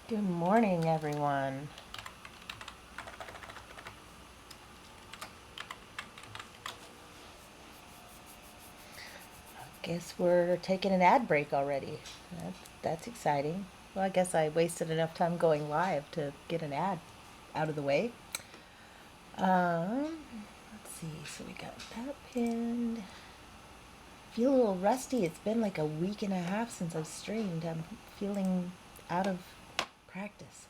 Good morning, everyone. Guess we're taking an ad break already. That's exciting. Well, I guess I wasted enough time going live to get an ad out of the way. Let's see. So we got that pinned. Feel a little rusty. It's been like a week and a half since I've streamed. I'm feeling out of practice.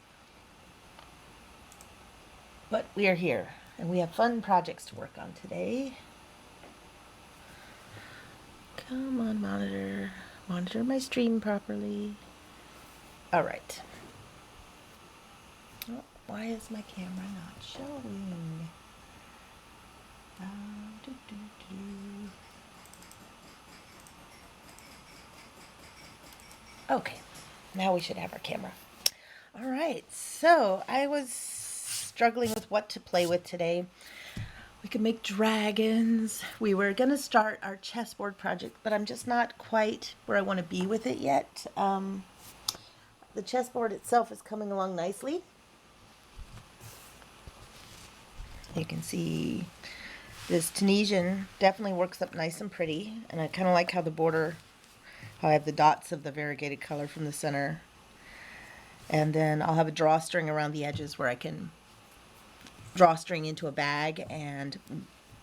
But we are here, and we have fun projects to work on today. Come on, monitor. Monitor my stream properly. All right. Oh, why is my camera not showing? Doo, doo, doo. Okay, now we should have our camera. All right, so I was struggling with what to play with today. We could make dragons. We were going to start our chessboard project, but I'm just not quite where I want to be with it yet. The chessboard itself is coming along nicely. You can see this Tunisian definitely works up nice and pretty, and I kind of like how the border, how I have the dots of the variegated color from the center. And then I'll have a drawstring around the edges where I can drawstring into a bag and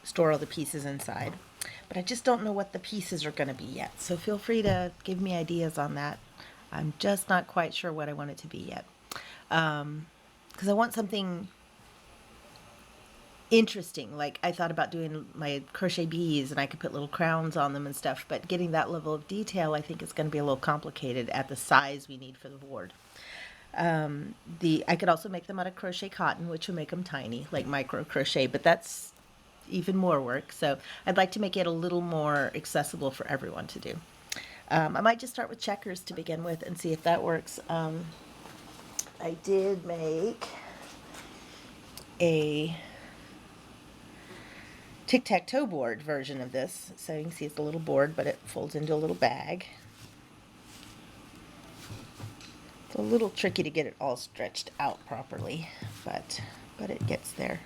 store all the pieces inside. But I just don't know what the pieces are going to be yet, so feel free to give me ideas on that. I'm just not quite sure what I want it to be yet. Because I want something interesting. Like I thought about doing my crochet bees and I could put little crowns on them and stuff, but getting that level of detail I think is going to be a little complicated at the size we need for the board. I could also make them out of crochet cotton, which would make them tiny, like micro crochet, but that's even more work. So I'd like to make it a little more accessible for everyone to do. I might just start with checkers to begin with and see if that works. I did make a tic-tac-toe board version of this. So you can see it's a little board, but it folds into a little bag. It's a little tricky to get it all stretched out properly, but it gets there.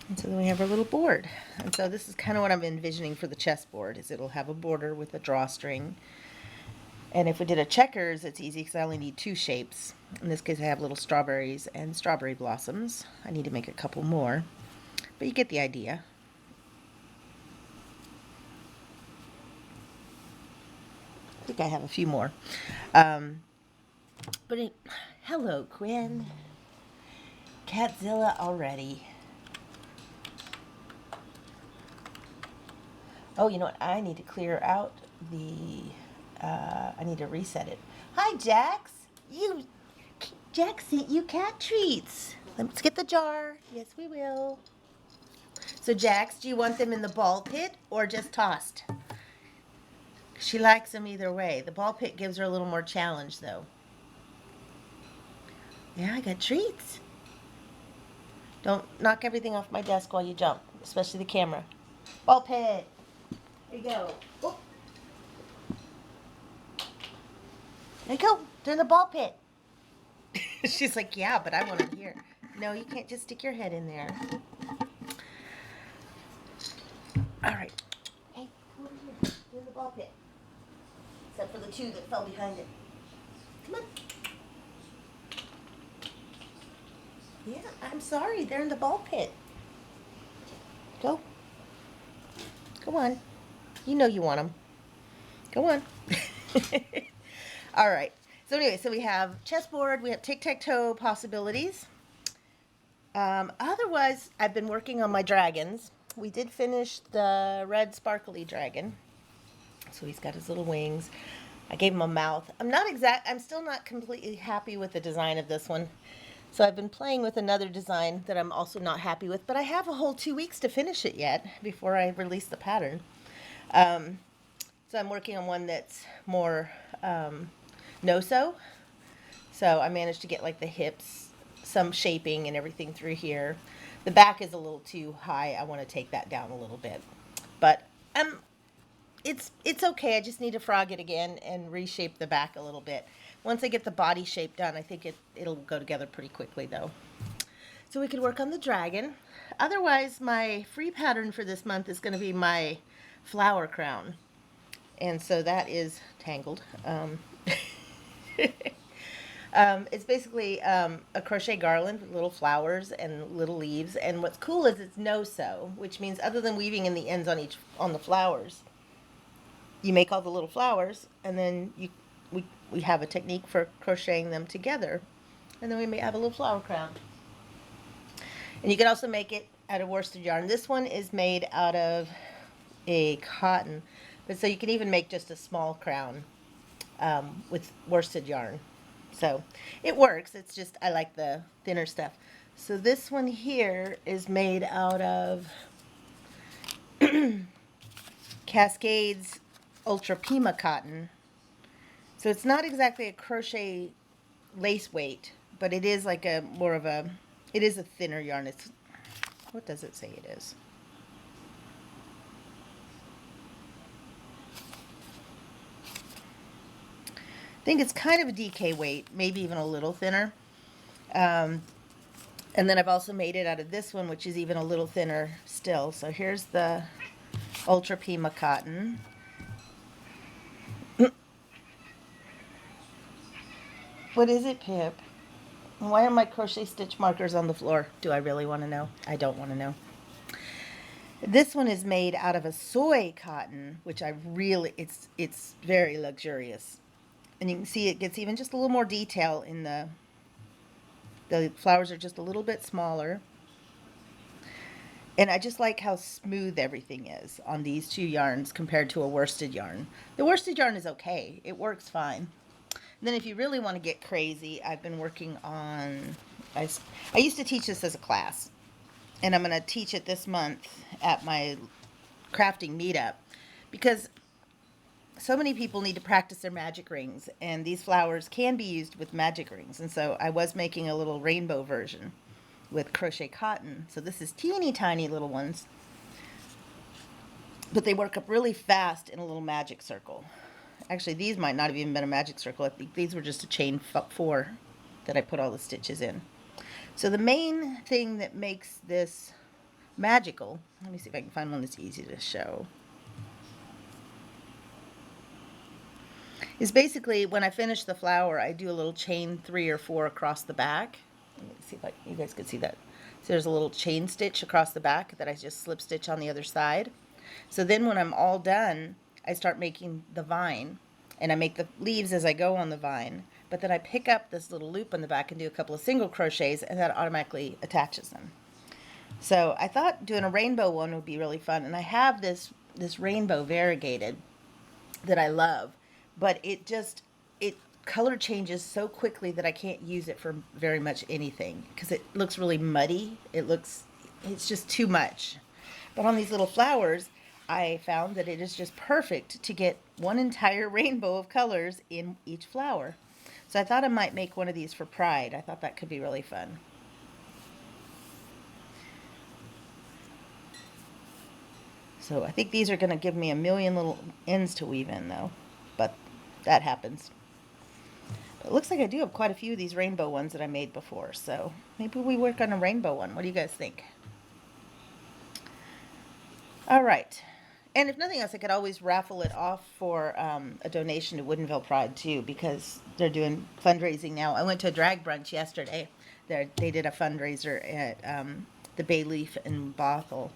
And so then we have our little board. And so this is kind of what I'm envisioning for the chessboard, is it'll have a border with a drawstring. And if we did a checkers, it's easy because I only need two shapes. In this case, I have little strawberries and strawberry blossoms. I need to make a couple more, but you get the idea. I think I have a few more. Hello, Quinn. Catzilla already. Oh, you know what? I need to clear out the... I need to reset it. Hi, Jax. Jax sent you cat treats. Let's get the jar. Yes, we will. So, Jax, do you want them in the ball pit or just tossed? She likes them either way. The ball pit gives her a little more challenge, though. Yeah, I got treats. Don't knock everything off my desk while you jump, especially the camera. Ball pit. There you go. Oh, there you go. They're in the ball pit. She's like, yeah, but I want it here. No, you can't just stick your head in there. All right. Hey, come over here. They're in the ball pit. Except for the two that fell behind it. Come on. Yeah, I'm sorry. They're in the ball pit. Go. Go on. You know you want them. Go on. All right. So anyway, so we have chessboard. We have tic-tac-toe possibilities. Otherwise, I've been working on my dragons. We did finish the red sparkly dragon. So he's got his little wings. I gave him a mouth. I'm still not completely happy with the design of this one. So I've been playing with another design that I'm also not happy with, but I have a whole 2 weeks to finish it yet before I release the pattern. So I'm working on one that's more no-sew. So I managed to get like the hips, some shaping and everything through here. The back is a little too high. I want to take that down a little bit. But it's okay. I just need to frog it again and reshape the back a little bit. Once I get the body shape done, I think it'll go together pretty quickly though. So we could work on the dragon. Otherwise, my free pattern for this month is going to be my flower crown. And so that is tangled. It's basically a crochet garland with little flowers and little leaves. And what's cool is it's no-sew, which means other than weaving in the ends on the flowers, you make all the little flowers, and then we have a technique for crocheting them together, and then we may have a little flower crown. And you can also make it out of worsted yarn. This one is made out of a cotton, but so you can even make just a small crown with worsted yarn. So it works. It's just I like the thinner stuff. So this one here is made out of Cascades Ultra Pima cotton. So it's not exactly a crochet lace weight, but it is like it is a thinner yarn. What does it say it is? I think it's kind of a DK weight, maybe even a little thinner. And then I've also made it out of this one, which is even a little thinner still. So here's the Ultra Pima cotton. What is it, Pip? Why are my crochet stitch markers on the floor? Do I really want to know? I don't want to know. This one is made out of a soy cotton, which it's very luxurious. And you can see it gets even just a little more detail in the flowers are just a little bit smaller. And I just like how smooth everything is on these two yarns compared to a worsted yarn. The worsted yarn is okay. It works fine. And then if you really want to get crazy, I've been working on, I used to teach this as a class. And I'm going to teach it this month at my crafting meetup. Because so many people need to practice their magic rings, and these flowers can be used with magic rings. And so I was making a little rainbow version with crochet cotton. So this is teeny tiny little ones, but they work up really fast in a little magic circle. Actually, these might not have even been a magic circle. I think these were just a chain 4 that I put all the stitches in. So the main thing that makes this magical, let me see if I can find one that's easy to show, is basically when I finish the flower, I do a little chain 3 or 4 across the back. Let me see if you guys could see that. So there's a little chain stitch across the back that I just slip stitch on the other side. So then when I'm all done, I start making the vine, and I make the leaves as I go on the vine. But then I pick up this little loop on the back and do a couple of single crochets, and that automatically attaches them. So I thought doing a rainbow one would be really fun, and I have this rainbow variegated that I love, but it color changes so quickly that I can't use it for very much anything because it looks really muddy. It's just too much. But on these little flowers, I found that it is just perfect to get one entire rainbow of colors in each flower. So I thought I might make one of these for Pride. I thought that could be really fun. So I think these are going to give me a million little ends to weave in though, but that happens. It looks like I do have quite a few of these rainbow ones that I made before, so maybe we work on a rainbow one. What do you guys think? All right. And if nothing else, I could always raffle it off for a donation to Woodinville Pride too, because they're doing fundraising now. I went to a drag brunch yesterday. They did a fundraiser at the Bay Leaf in Bothell,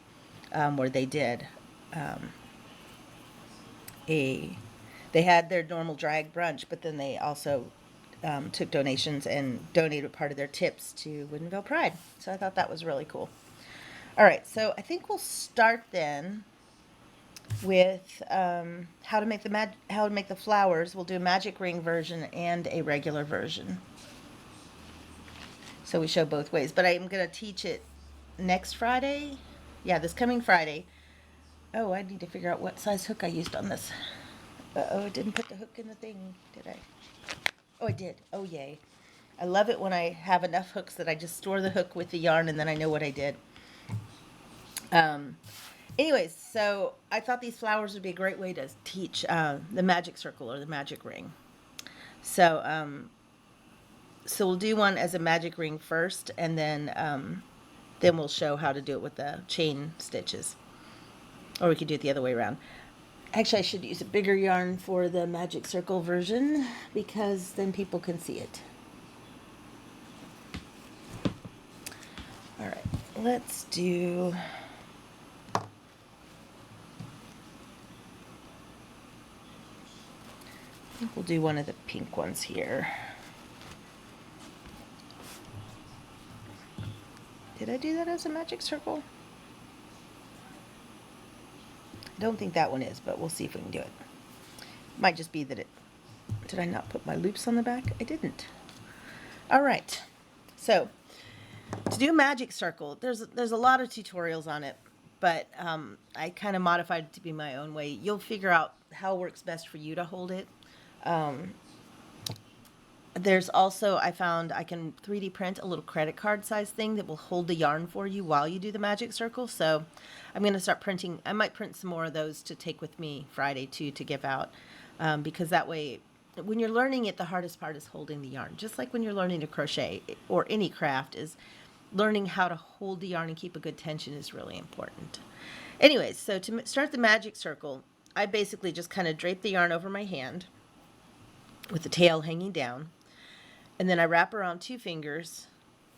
where they did they had their normal drag brunch, but then they also took donations and donated part of their tips to Woodinville Pride. So I thought that was really cool. All right, so I think we'll start then with how to make the flowers. We'll do a magic ring version and a regular version. So we show both ways, but I'm going to teach it next Friday. Yeah, this coming Friday. Oh, I need to figure out what size hook I used on this. Uh-oh, I didn't put the hook in the thing, did I? Oh, I did. Oh, yay. I love it when I have enough hooks that I just store the hook with the yarn and then I know what I did. Anyways, so I thought these flowers would be a great way to teach the magic circle or the magic ring. So, so we'll do one as a magic ring first, and then we'll show how to do it with the chain stitches. Or we could do it the other way around. Actually, I should use a bigger yarn for the magic circle version because then people can see it. All right, let's do... I think we'll do one of the pink ones here. Did I do that as a magic circle? I don't think that one is, but we'll see if we can do it. Might just be that it... Did I not put my loops on the back? I didn't. All right. So, to do a magic circle, there's a lot of tutorials on it, but I kind of modified it to be my own way. You'll figure out how it works best for you to hold it. There's also, I found I can 3D print a little credit card size thing that will hold the yarn for you while you do the magic circle. So I'm going to start printing. I might print some more of those to take with me Friday too, to give out, because that way when you're learning it, the hardest part is holding the yarn. Just like when you're learning to crochet or any craft, is learning how to hold the yarn and keep a good tension is really important. Anyways, so to start the magic circle, I basically just kind of drape the yarn over my hand with the tail hanging down. And then I wrap around 2 fingers,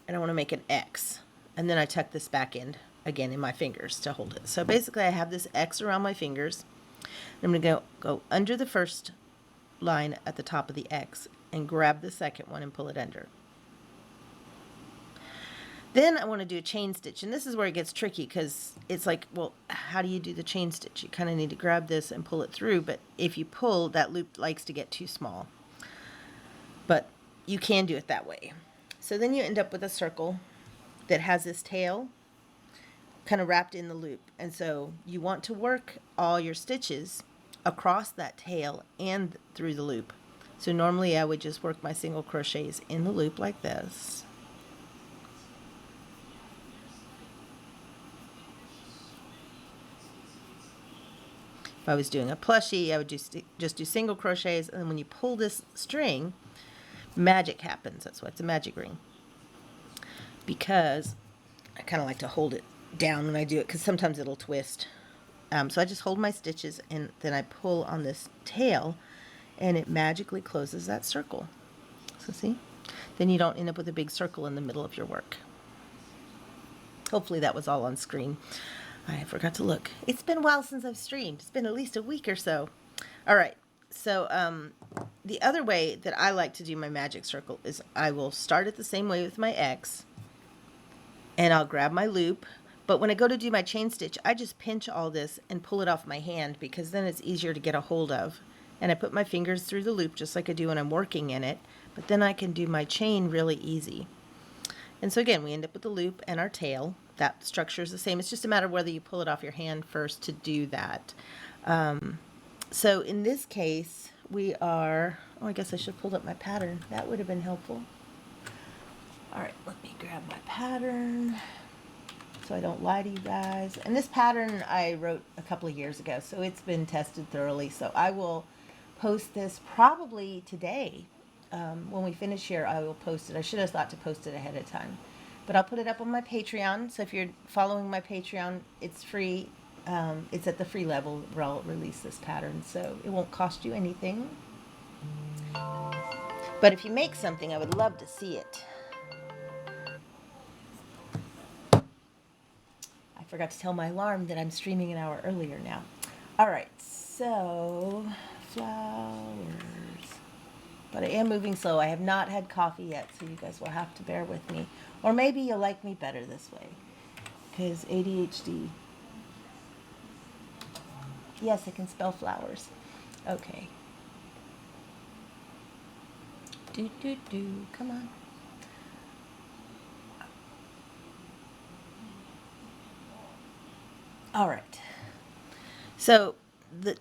and I want to make an X. And then I tuck this back in again in my fingers to hold it. So basically I have this X around my fingers. I'm going to go under the first line at the top of the X and grab the second one and pull it under. Then I want to do a chain stitch, and this is where it gets tricky because it's like, well, how do you do the chain stitch? You kind of need to grab this and pull it through, but if you pull, that loop likes to get too small. But you can do it that way. So then you end up with a circle that has this tail kind of wrapped in the loop. And so you want to work all your stitches across that tail and through the loop. So normally I would just work my single crochets in the loop like this. If I was doing a plushie, I would just do single crochets, and then when you pull this string, magic happens. That's why it's a magic ring. Because I kind of like to hold it down when I do it, because sometimes it'll twist. So I just hold my stitches, and then I pull on this tail, and it magically closes that circle. So see? Then you don't end up with a big circle in the middle of your work. Hopefully that was all on screen. I forgot to look. It's been a while since I've streamed. It's been at least a week or so. All right. So the other way that I like to do my magic circle is I will start it the same way with my X, and I'll grab my loop. But when I go to do my chain stitch, I just pinch all this and pull it off my hand, because then it's easier to get a hold of. And I put my fingers through the loop just like I do when I'm working in it, but then I can do my chain really easy. And so again, we end up with the loop and our tail. That structure is the same. It's just a matter of whether you pull it off your hand first to do that. So in this case, we are, oh, I guess I should have pulled up my pattern. That would have been helpful. All right, let me grab my pattern so I don't lie to you guys. And this pattern I wrote a couple of years ago, so it's been tested thoroughly. So I will post this probably today. When we finish here, I will post it. I should have thought to post it ahead of time. But I'll put it up on my Patreon. So if you're following my Patreon, it's free. It's at the free level where I'll release this pattern. So it won't cost you anything. But if you make something, I would love to see it. I forgot to tell my alarm that I'm streaming an hour earlier now. All right, so flowers. But I am moving slow. I have not had coffee yet, so you guys will have to bear with me. Or maybe you'll like me better this way, because ADHD. Yes, I can spell flowers. Okay. Come on. All right. So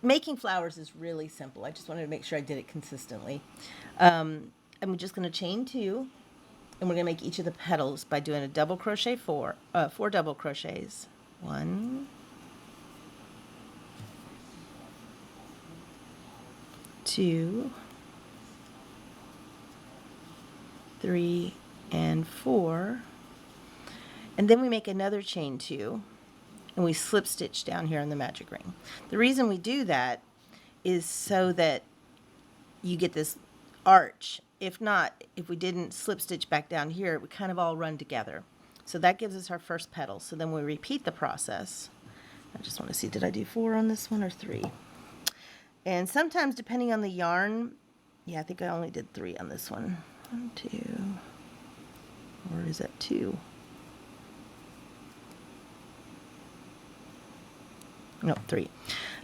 making flowers is really simple. I just wanted to make sure I did it consistently. I'm just going to chain 2, and we're going to make each of the petals by doing a double crochet 4 double crochets. 1, 2, 3, and 4. And then we make another chain 2, and we slip stitch down here on the magic ring. The reason we do that is so that you get this arch. If not, if we didn't slip stitch back down here, it would kind of all run together. So that gives us our first petal. So then we repeat the process. I just want to see, did I do 4 on this one or 3? And sometimes, depending on the yarn, yeah, I think I only did 3 on this one. 1, 2, or is that 2? No, 3.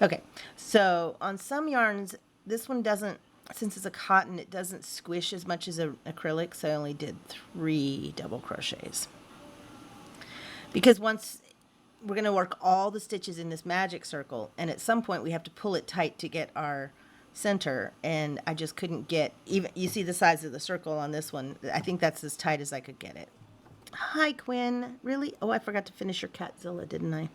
Okay, so on some yarns, this one doesn't, since it's a cotton, it doesn't squish as much as an acrylic, so I only did 3 double crochets. Because once we're going to work all the stitches in this magic circle, and at some point we have to pull it tight to get our center, and I just couldn't get, even, you see the size of the circle on this one, I think that's as tight as I could get it. Hi, Quinn. Really? Oh, I forgot to finish your Catzilla, didn't I?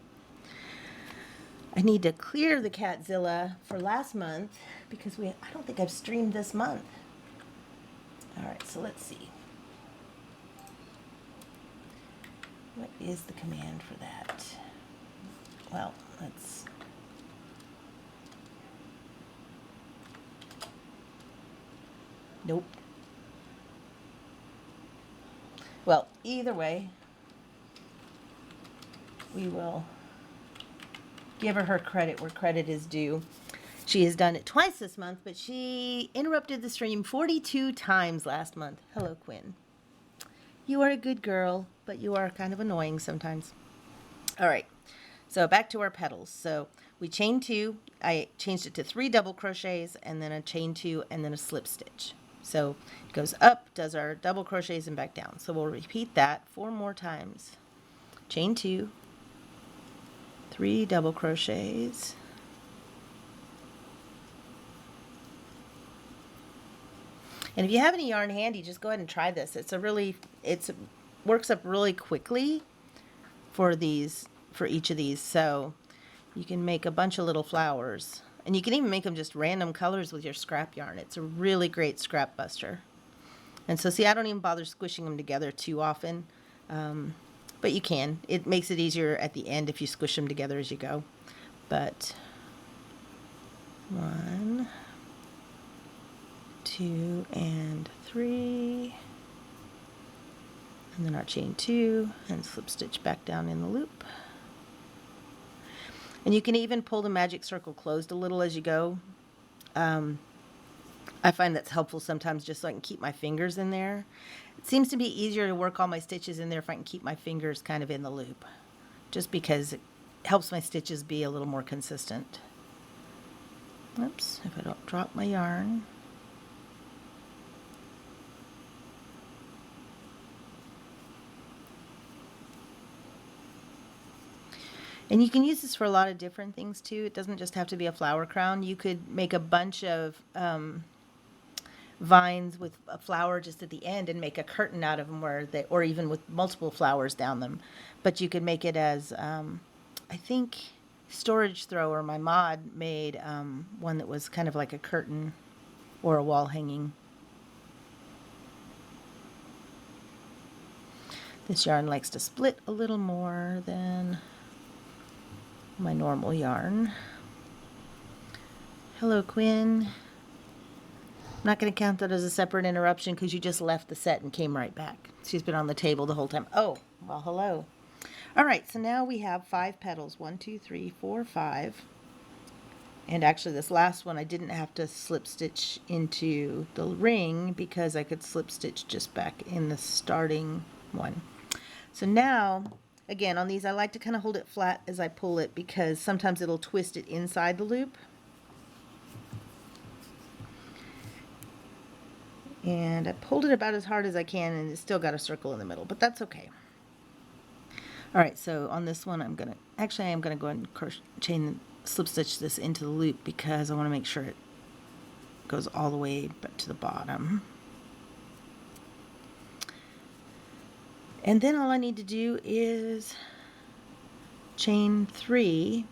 I need to clear the Catzilla for last month because I don't think I've streamed this month. All right, so let's see. What is the command for that? Well, let's... Nope. Well, either way, we will give her credit where credit is due. She has done it twice this month, but she interrupted the stream 42 times last month. Hello, Quinn. You are a good girl, but you are kind of annoying sometimes. All right, so back to our petals. So we chain 2. I changed it to 3 double crochets, and then a chain 2, and then a slip stitch. So it goes up, does our double crochets, and back down. So we'll repeat that 4 more times. Chain 2, 3 double crochets, and if you have any yarn handy, just go ahead and try this. It works up really quickly for each of these, so you can make a bunch of little flowers, and you can even make them just random colors with your scrap yarn. It's a really great scrap buster. And so see, I don't even bother squishing them together too often. But you can. It makes it easier at the end if you squish them together as you go. But 1, 2, and 3. And then our chain 2 and slip stitch back down in the loop. And you can even pull the magic circle closed a little as you go. I find that's helpful sometimes just so I can keep my fingers in there. It seems to be easier to work all my stitches in there if I can keep my fingers kind of in the loop, just because it helps my stitches be a little more consistent. Oops, if I don't drop my yarn. And you can use this for a lot of different things too. It doesn't just have to be a flower crown. You could make a bunch of vines with a flower just at the end and make a curtain out of them, or even with multiple flowers down them. But you could make it as, I think, Storage Thrower, my mod, made one that was kind of like a curtain or a wall hanging. This yarn likes to split a little more than my normal yarn. Hello, Quinn. I'm not going to count that as a separate interruption because you just left the set and came right back. She's been on the table the whole time. Oh, well, hello. All right, so now we have 5 petals. 1, 2, 3, 4, 5. And actually this last one I didn't have to slip stitch into the ring because I could slip stitch just back in the starting one. So now, again, on these I like to kind of hold it flat as I pull it because sometimes it'll twist it inside the loop. And I pulled it about as hard as I can and it's still got a circle in the middle, but that's okay. All right, so on this one I am going to go and slip stitch this into the loop because I want to make sure it goes all the way back to the bottom. And then all I need to do is chain 3,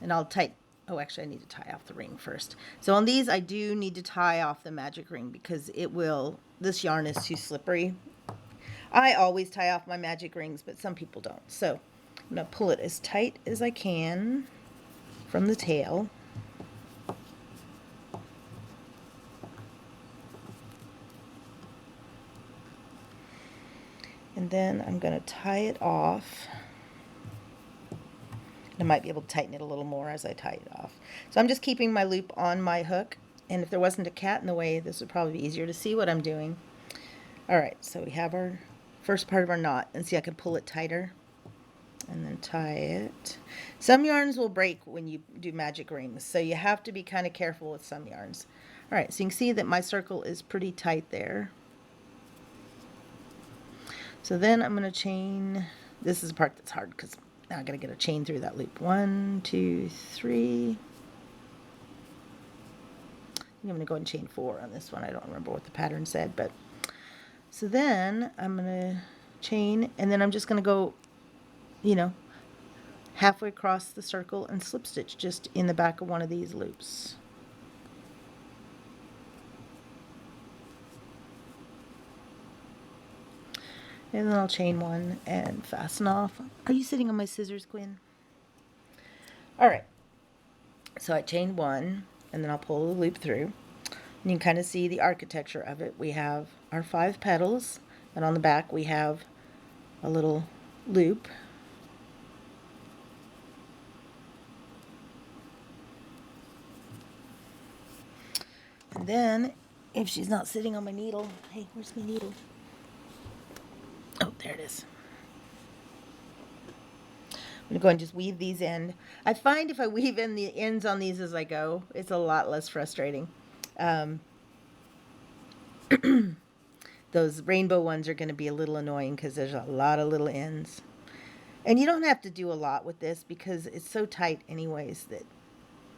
and I'll tie, oh actually I need to tie off the ring first. So on these I do need to tie off the magic ring because this yarn is too slippery. I always tie off my magic rings, but some people don't. So I'm going to pull it as tight as I can from the tail. And then I'm going to tie it off. I might be able to tighten it a little more as I tie it off. So I'm just keeping my loop on my hook, and if there wasn't a cat in the way, this would probably be easier to see what I'm doing. All right, so we have our first part of our knot, and see I can pull it tighter and then tie it. Some yarns will break when you do magic rings, so you have to be kind of careful with some yarns. All right, so you can see that my circle is pretty tight there. So then I'm going to chain, this is the part that's hard because now I'm going to get a chain through that loop. 1, 2, 3. I think I'm going to go and chain 4 on this one. I don't remember what the pattern said, but so then I'm going to chain, and then I'm just going to go, halfway across the circle and slip stitch just in the back of one of these loops. And then I'll chain 1 and fasten off. Are you sitting on my scissors, Quinn? All right. So I chain 1, and then I'll pull the loop through. And you can kind of see the architecture of it. We have our 5 petals, and on the back we have a little loop. And then, if she's not sitting on my needle, hey, where's my needle? Oh, there it is. I'm going to go and just weave these in. I find if I weave in the ends on these as I go, it's a lot less frustrating. Those rainbow ones are going to be a little annoying because there's a lot of little ends. And you don't have to do a lot with this because it's so tight anyways that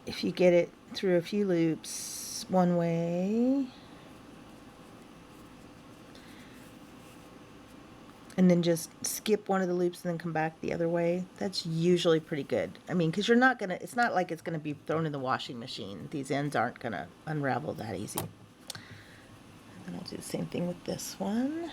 if you get it through a few loops one way, and then just skip one of the loops and then come back the other way, that's usually pretty good. I mean, because it's not like it's going to be thrown in the washing machine. These ends aren't going to unravel that easy. And I'll do the same thing with this one.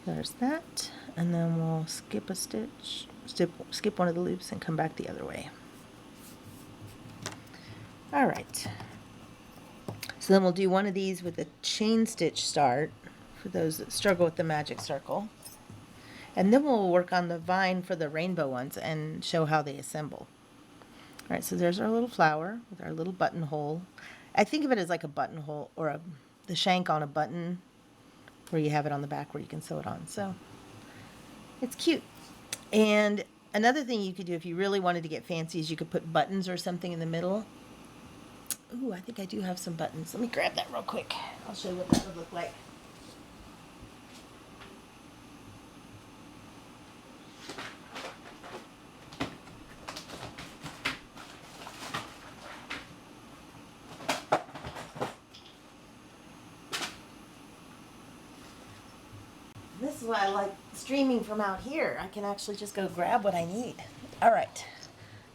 There's that, and then we'll skip a stitch, skip one of the loops and come back the other way. All right, so then we'll do one of these with a chain stitch start for those that struggle with the magic circle, and then we'll work on the vine for the rainbow ones and show how they assemble. All right, so there's our little flower with our little buttonhole. I think of it as like a buttonhole or the shank on a button where you have it on the back where you can sew it on. So it's cute. And another thing you could do if you really wanted to get fancy is you could put buttons or something in the middle. Ooh, I think I do have some buttons. Let me grab that real quick. I'll show you what that would look like. This is why I like streaming from out here. I can actually just go grab what I need. All right.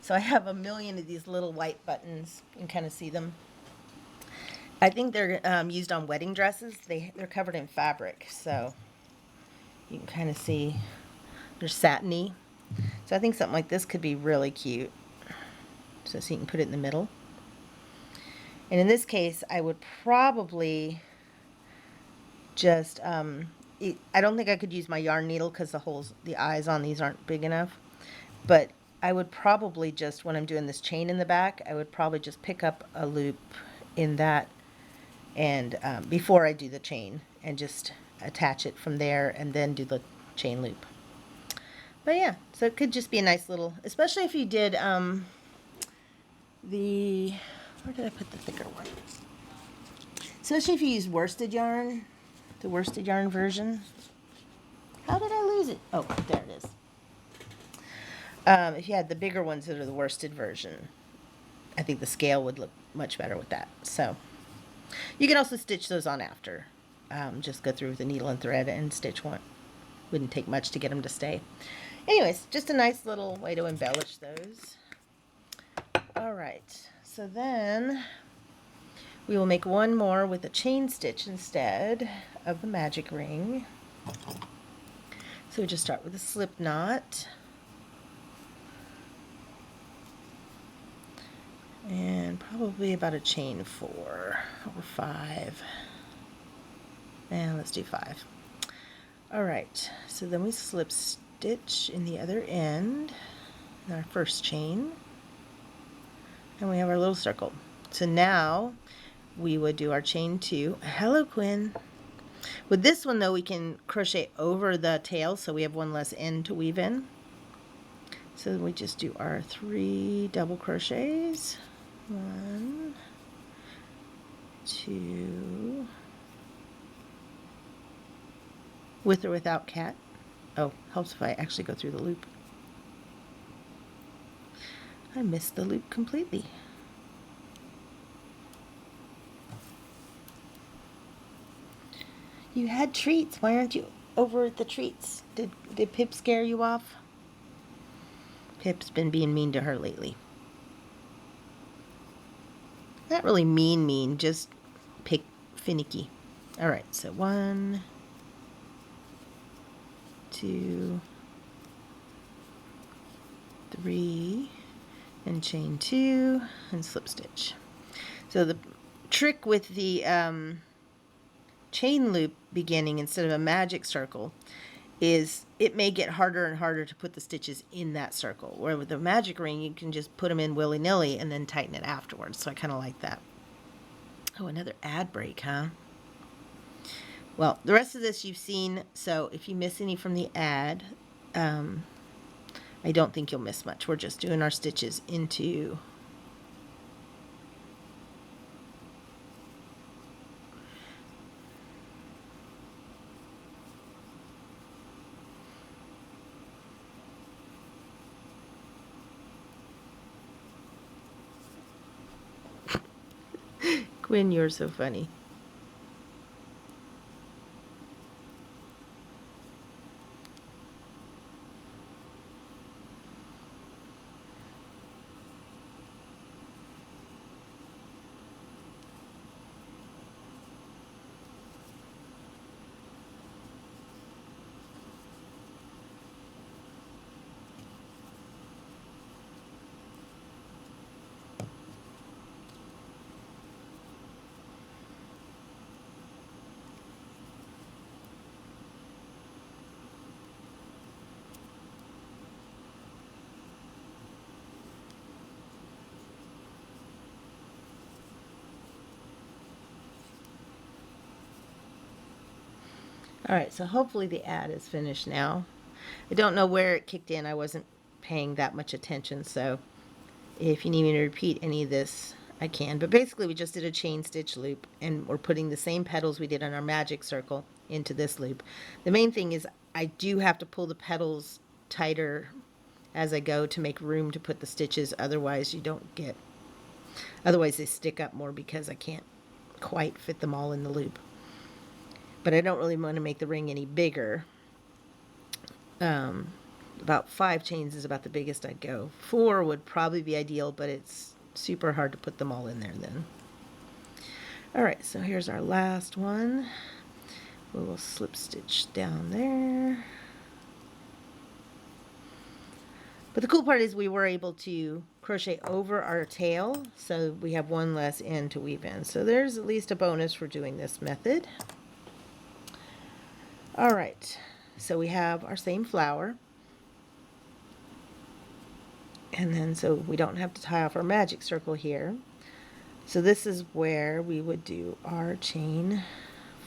So I have a million of these little white buttons. You can kind of see them. I think they're used on wedding dresses. They're covered in fabric, so you can kind of see they're satiny. So I think something like this could be really cute. So you can put it in the middle. And in this case, I would probably just, I don't think I could use my yarn needle because the eyes on these aren't big enough. But I would probably just, when I'm doing this chain in the back, I would probably just pick up a loop in that and before I do the chain and just attach it from there and then do the chain loop. But yeah, so it could just be a nice little, especially if you did where did I put the thicker one? Especially if you use worsted yarn, the worsted yarn version. How did I lose it? Oh, there it is. If you had the bigger ones that are the worsted version, I think the scale would look much better with that. So you can also stitch those on after. Just go through with a needle and thread and stitch one. Wouldn't take much to get them to stay. Anyways, just a nice little way to embellish those. All right, so then we will make one more with a chain stitch instead of the magic ring. So we just start with a slip knot. And probably about a chain 4 or 5. And let's do 5. All right, so then we slip stitch in the other end, in our first chain, and we have our little circle. So now we would do our chain 2. Hello, Quinn. With this one though, we can crochet over the tail, so we have one less end to weave in. So we just do our 3 double crochets. 1, 2, with or without cat. Oh, helps if I actually go through the loop. I missed the loop completely. You had treats. Why aren't you over at the treats? Did Pip scare you off? Pip's been being mean to her lately. Not really mean, just finicky. All right, so 1, 2, 3, and chain 2 and slip stitch. So the trick with the chain loop beginning instead of a magic circle is it may get harder and harder to put the stitches in that circle, where with the magic ring you can just put them in willy-nilly and then tighten it afterwards. So I kind of like that. Oh, another ad break, huh? Well, the rest of this you've seen, so if you miss any from the ad, I don't think you'll miss much. We're just doing our stitches into Quinn, you're so funny. All right, so hopefully the ad is finished now. I don't know where it kicked in. I wasn't paying that much attention, so if you need me to repeat any of this, I can. But basically, we just did a chain stitch loop, and we're putting the same petals we did on our magic circle into this loop. The main thing is I do have to pull the petals tighter as I go to make room to put the stitches. Otherwise, otherwise they stick up more because I can't quite fit them all in the loop. But I don't really want to make the ring any bigger. About 5 chains is about the biggest I'd go. 4 would probably be ideal, but it's super hard to put them all in there then. All right, so here's our last one. We will slip stitch down there. But the cool part is we were able to crochet over our tail, so we have one less end to weave in. So there's at least a bonus for doing this method. All right, so we have our same flower. And then so we don't have to tie off our magic circle here. So this is where we would do our chain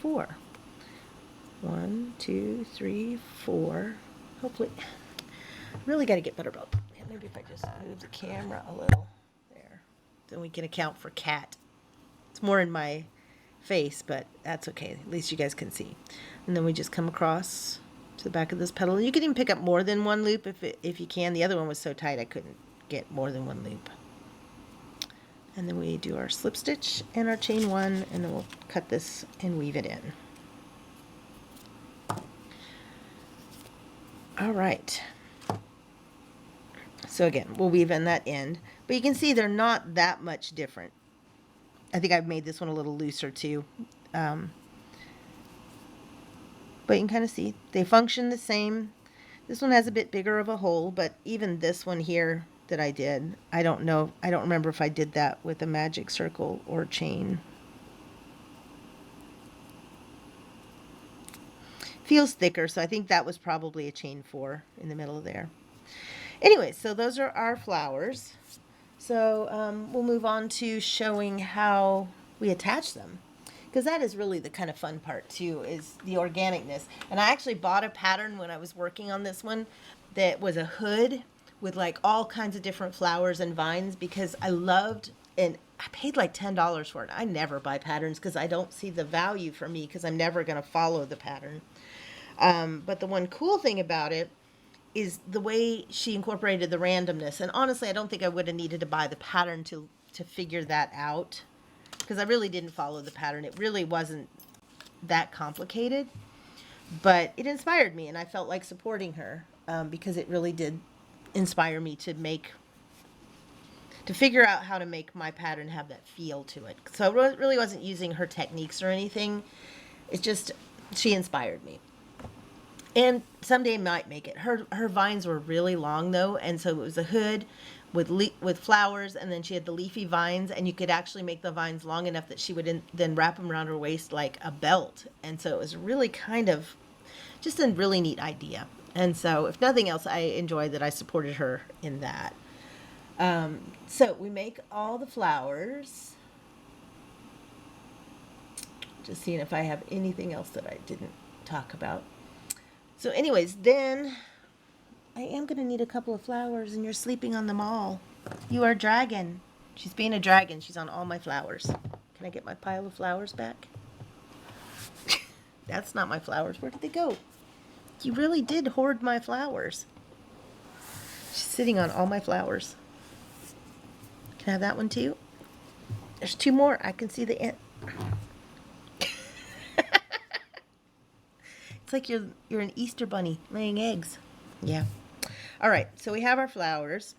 4. 1, 2, 3, 4. Hopefully, really got to get better about. Maybe if I just move the camera a little there, then we can account for cat. It's more in my face, but that's okay. At least you guys can see. And then we just come across to the back of this petal. You can even pick up more than one loop if you can. The other one was so tight I couldn't get more than one loop. And then we do our slip stitch and our chain 1, and then we'll cut this and weave it in. All right. So again, we'll weave in that end, but you can see they're not that much different. I think I've made this one a little looser too. But you can kind of see they function the same. This one has a bit bigger of a hole, but even this one here that I did, I don't remember if I did that with a magic circle or chain. Feels thicker, so I think that was probably a chain 4 in the middle there. Anyway, so those are our flowers. So we'll move on to showing how we attach them, because that is really the kind of fun part too, is the organicness. And I actually bought a pattern when I was working on this one that was a hood with like all kinds of different flowers and vines, because I loved, and I paid like $10 for it. I never buy patterns because I don't see the value for me, because I'm never going to follow the pattern. But the one cool thing about it is the way she incorporated the randomness. And honestly, I don't think I would have needed to buy the pattern to figure that out, because I really didn't follow the pattern. It really wasn't that complicated, but it inspired me, and I felt like supporting her because it really did inspire me to figure out how to make my pattern have that feel to it. So I really wasn't using her techniques or anything. It's just she inspired me. And someday I might make it. Her vines were really long though, and so it was a hood with flowers, and then she had the leafy vines, and you could actually make the vines long enough that she would then wrap them around her waist like a belt. And so it was really kind of just a really neat idea. And so if nothing else, I enjoyed that I supported her in that. So we make all the flowers. Just seeing if I have anything else that I didn't talk about. So anyways, then I am going to need a couple of flowers, and you're sleeping on them all. You are a dragon. She's being a dragon. She's on all my flowers. Can I get my pile of flowers back? That's not my flowers. Where did they go? You really did hoard my flowers. She's sitting on all my flowers. Can I have that one too? There's 2 more. I can see the end. It's like you're an Easter bunny laying eggs. Yeah. All right, so we have our flowers.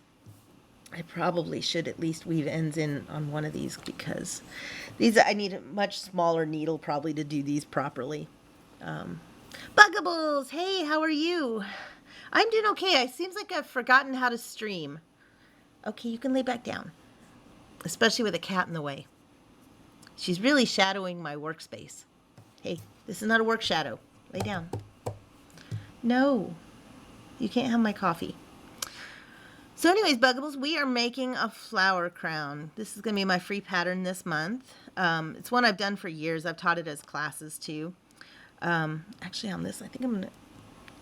I probably should at least weave ends in on one of these, because I need a much smaller needle probably to do these properly. Bugables, hey, how are you? I'm doing okay. It seems like I've forgotten how to stream. Okay, you can lay back down, especially with a cat in the way. She's really shadowing my workspace. Hey, this is not a work shadow. Lay down. No, you can't have my coffee. So anyways, Bugables, we are making a flower crown. This is going to be my free pattern this month. It's one I've done for years. I've taught it as classes too. Actually on this, I think I'm gonna,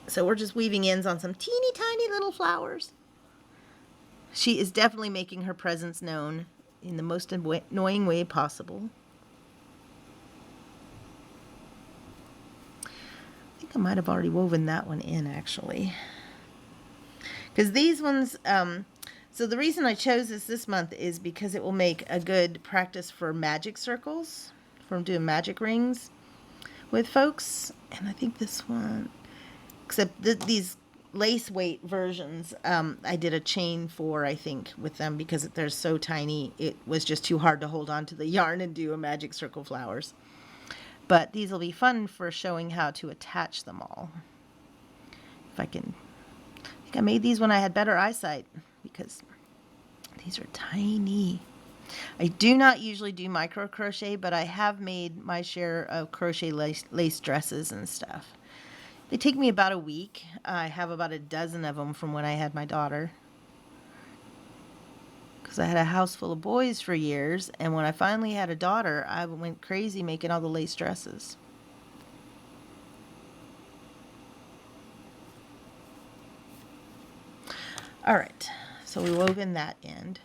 so we're just weaving ends on some teeny tiny little flowers. She is definitely making her presence known in the most annoying way possible. I think I might have already woven that one in, actually. Because these ones, so the reason I chose this month is because it will make a good practice for magic circles, from doing magic rings with folks. And I think this one, except these lace weight versions, I did a chain for, I think, with them because they're so tiny. It was just too hard to hold on to the yarn and do a magic circle flowers. But these will be fun for showing how to attach them all. If I can, I think I made these when I had better eyesight because these are tiny. I do not usually do micro crochet, but I have made my share of crochet lace dresses and stuff. They take me about a week. I have about a dozen of them from when I had my daughter. Because I had a house full of boys for years, and when I finally had a daughter, I went crazy making all the lace dresses. All right, so we wove in that end.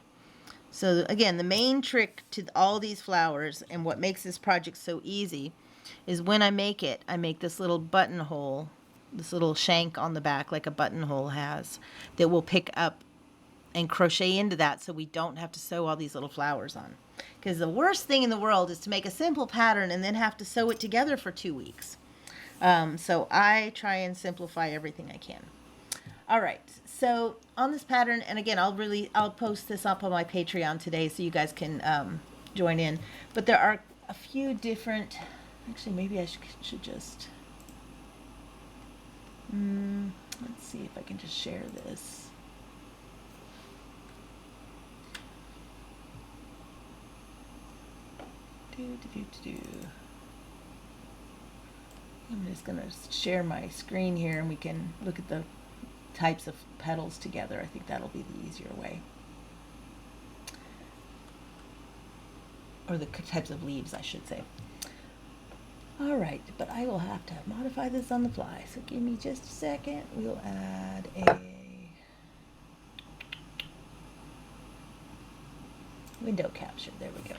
So again, the main trick to all these flowers and what makes this project so easy is when I make it, I make this little buttonhole, this little shank on the back like a buttonhole has, that will pick up and crochet into that so we don't have to sew all these little flowers on. Because the worst thing in the world is to make a simple pattern and then have to sew it together for 2 weeks. So I try and simplify everything I can. All right, so on this pattern, and again, I'll post this up on my Patreon today so you guys can join in. But there are a few different, actually maybe I should just, let's see if I can just share this. I'm just going to share my screen here and we can look at the types of petals together. I think that'll be the easier way. Or the types of leaves, I should say. All right, but I will have to modify this on the fly. So give me just a second. We'll add a window capture. There we go.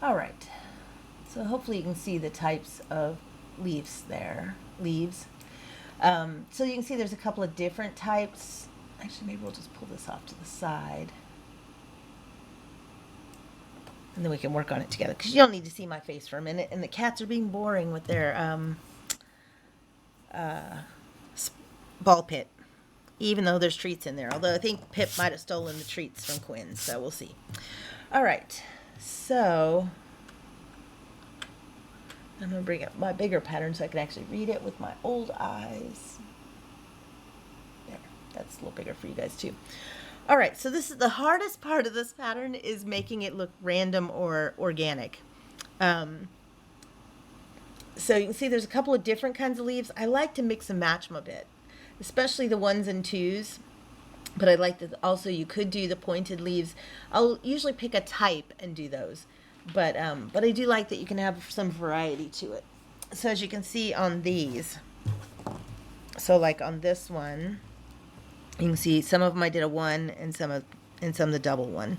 All right, so hopefully you can see the types of leaves there, so you can see there's a couple of different types. Actually, maybe we'll just pull this off to the side. And then we can work on it together, because you don't need to see my face for a minute, and the cats are being boring with their ball pit, even though there's treats in there, although I think Pip might have stolen the treats from Quinn, so we'll see. All right. So I'm going to bring up my bigger pattern so I can actually read it with my old eyes. There, that's a little bigger for you guys too. All right, so this is the hardest part of this pattern, is making it look random or organic. So you can see there's a couple of different kinds of leaves. I like to mix and match them a bit, especially the 1s and 2s. But I like that also you could do the pointed leaves. I'll usually pick a type and do those. But I do like that you can have some variety to it. So as you can see on these, so like on this one, you can see some of them I did a 1 and some the double 1.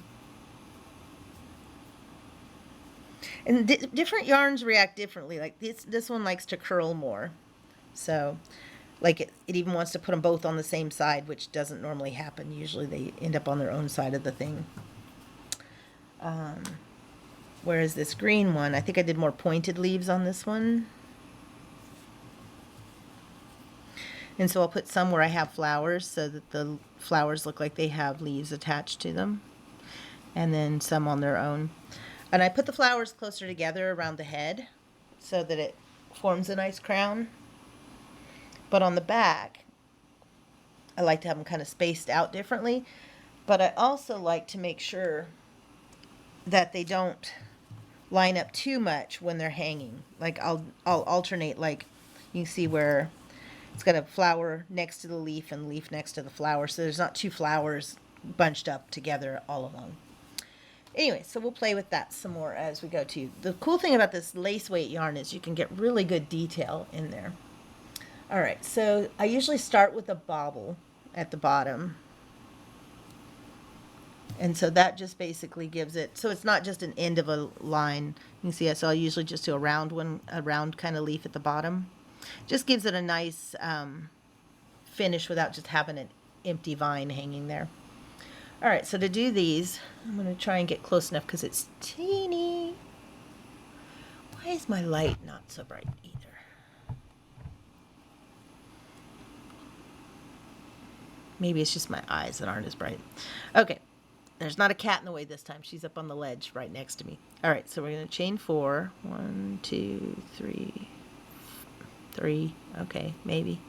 And different yarns react differently. Like this one likes to curl more. So like it even wants to put them both on the same side, which doesn't normally happen. Usually they end up on their own side of the thing. Whereas this green one, I think I did more pointed leaves on this one. And so I'll put some where I have flowers so that the flowers look like they have leaves attached to them. And then some on their own. And I put the flowers closer together around the head so that it forms a nice crown. But on the back, I like to have them kind of spaced out differently. But I also like to make sure that they don't line up too much when they're hanging. Like I'll alternate, like you can see where It's got a flower next to the leaf and leaf next to the flower, so there's not two flowers bunched up together all along. Anyway, so we'll play with that some more as we go too. The cool thing about this lace weight yarn is you can get really good detail in there. All right, so I usually start with a bobble at the bottom. And so that just basically gives it, so it's not just an end of a line. You can see it, so I'll usually just do a round one, a round kind of leaf at the bottom. Just gives it a nice finish without just having an empty vine hanging there. All right, so to do these, I'm going to try and get close enough because it's teeny. Why is my light not so bright either? Maybe it's just my eyes that aren't as bright. Okay, there's not a cat in the way this time. She's up on the ledge right next to me. All right, so we're going to chain 4. 1, 2, 3, 3. Okay, maybe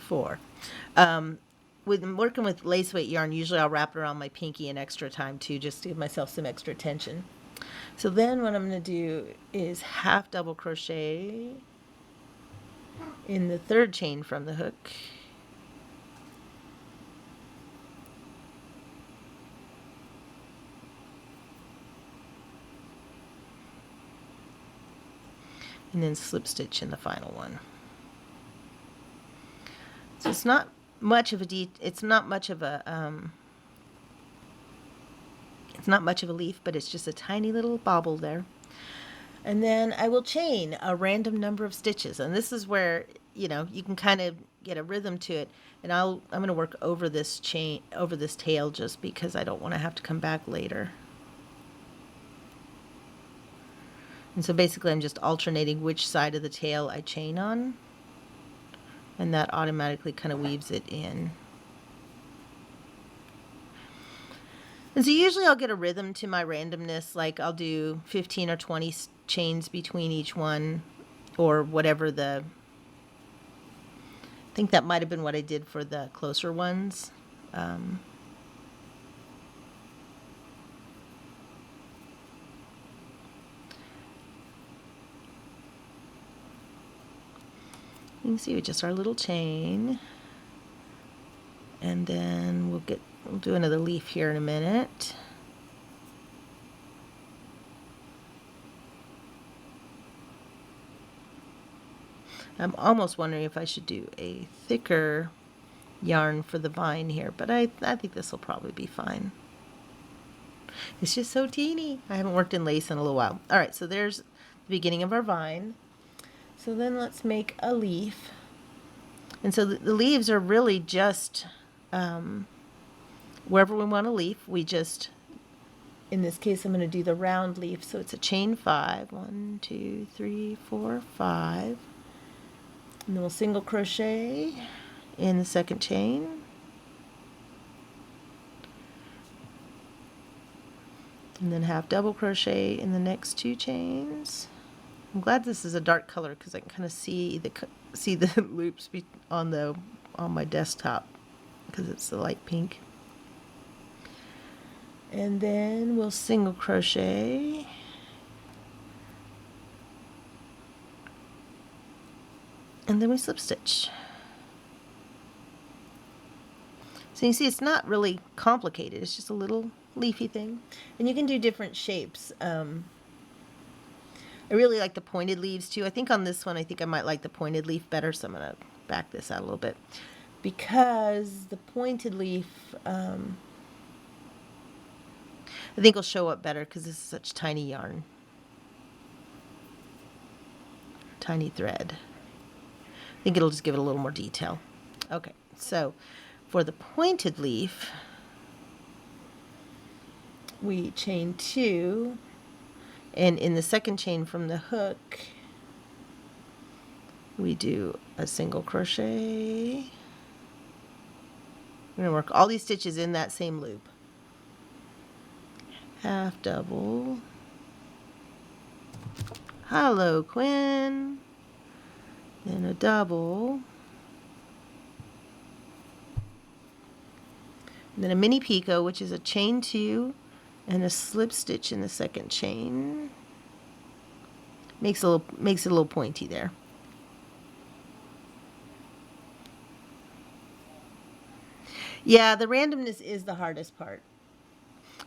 4. With working with lace weight yarn, usually I'll wrap it around my pinky an extra time too, just to give myself some extra tension. So then what I'm going to do is half double crochet in the 3rd chain from the hook. And then slip stitch in the final one. So it's not much of a it's not much of a leaf, but it's just a tiny little bobble there. And then I will chain a random number of stitches, and this is where you can kind of get a rhythm to it. And I'm going to work over this tail just because I don't want to have to come back later. And so basically I'm just alternating which side of the tail I chain on, and that automatically kind of weaves it in. And so usually I'll get a rhythm to my randomness, like I'll do 15 or 20 chains between each one, or whatever I think that might have been what I did for the closer ones. You can see with just our little chain, and then we'll do another leaf here in a minute. I'm almost wondering if I should do a thicker yarn for the vine here, but I think this will probably be fine. It's just so teeny. I haven't worked in lace in a little while. All right, so there's the beginning of our vine. So then let's make a leaf. And so the leaves are really just wherever we want a leaf. We just, in this case, I'm going to do the round leaf. So it's a chain 5. 1, 2, 3, 4, 5. And then we'll single crochet in the 2nd chain. And then half double crochet in the next 2 chains. I'm glad this is a dark color because I can kind of see the loops on my desktop because it's the light pink. And then we'll single crochet and then we slip stitch. So you see it's not really complicated, it's just a little leafy thing. And you can do different shapes. I really like the pointed leaves too. I think on this one, I might like the pointed leaf better, so I'm going to back this out a little bit. Because the pointed leaf, I think will show up better because this is such tiny yarn. Tiny thread. I think it'll just give it a little more detail. Okay, so for the pointed leaf, we chain 2. And in the 2nd chain from the hook, we do a single crochet. We're going to work all these stitches in that same loop. Half double. Hello, Quinn. Then a double. And then a mini picot, which is a chain 2 and a slip stitch in the 2nd chain. Makes it a little pointy there. Yeah, the randomness is the hardest part.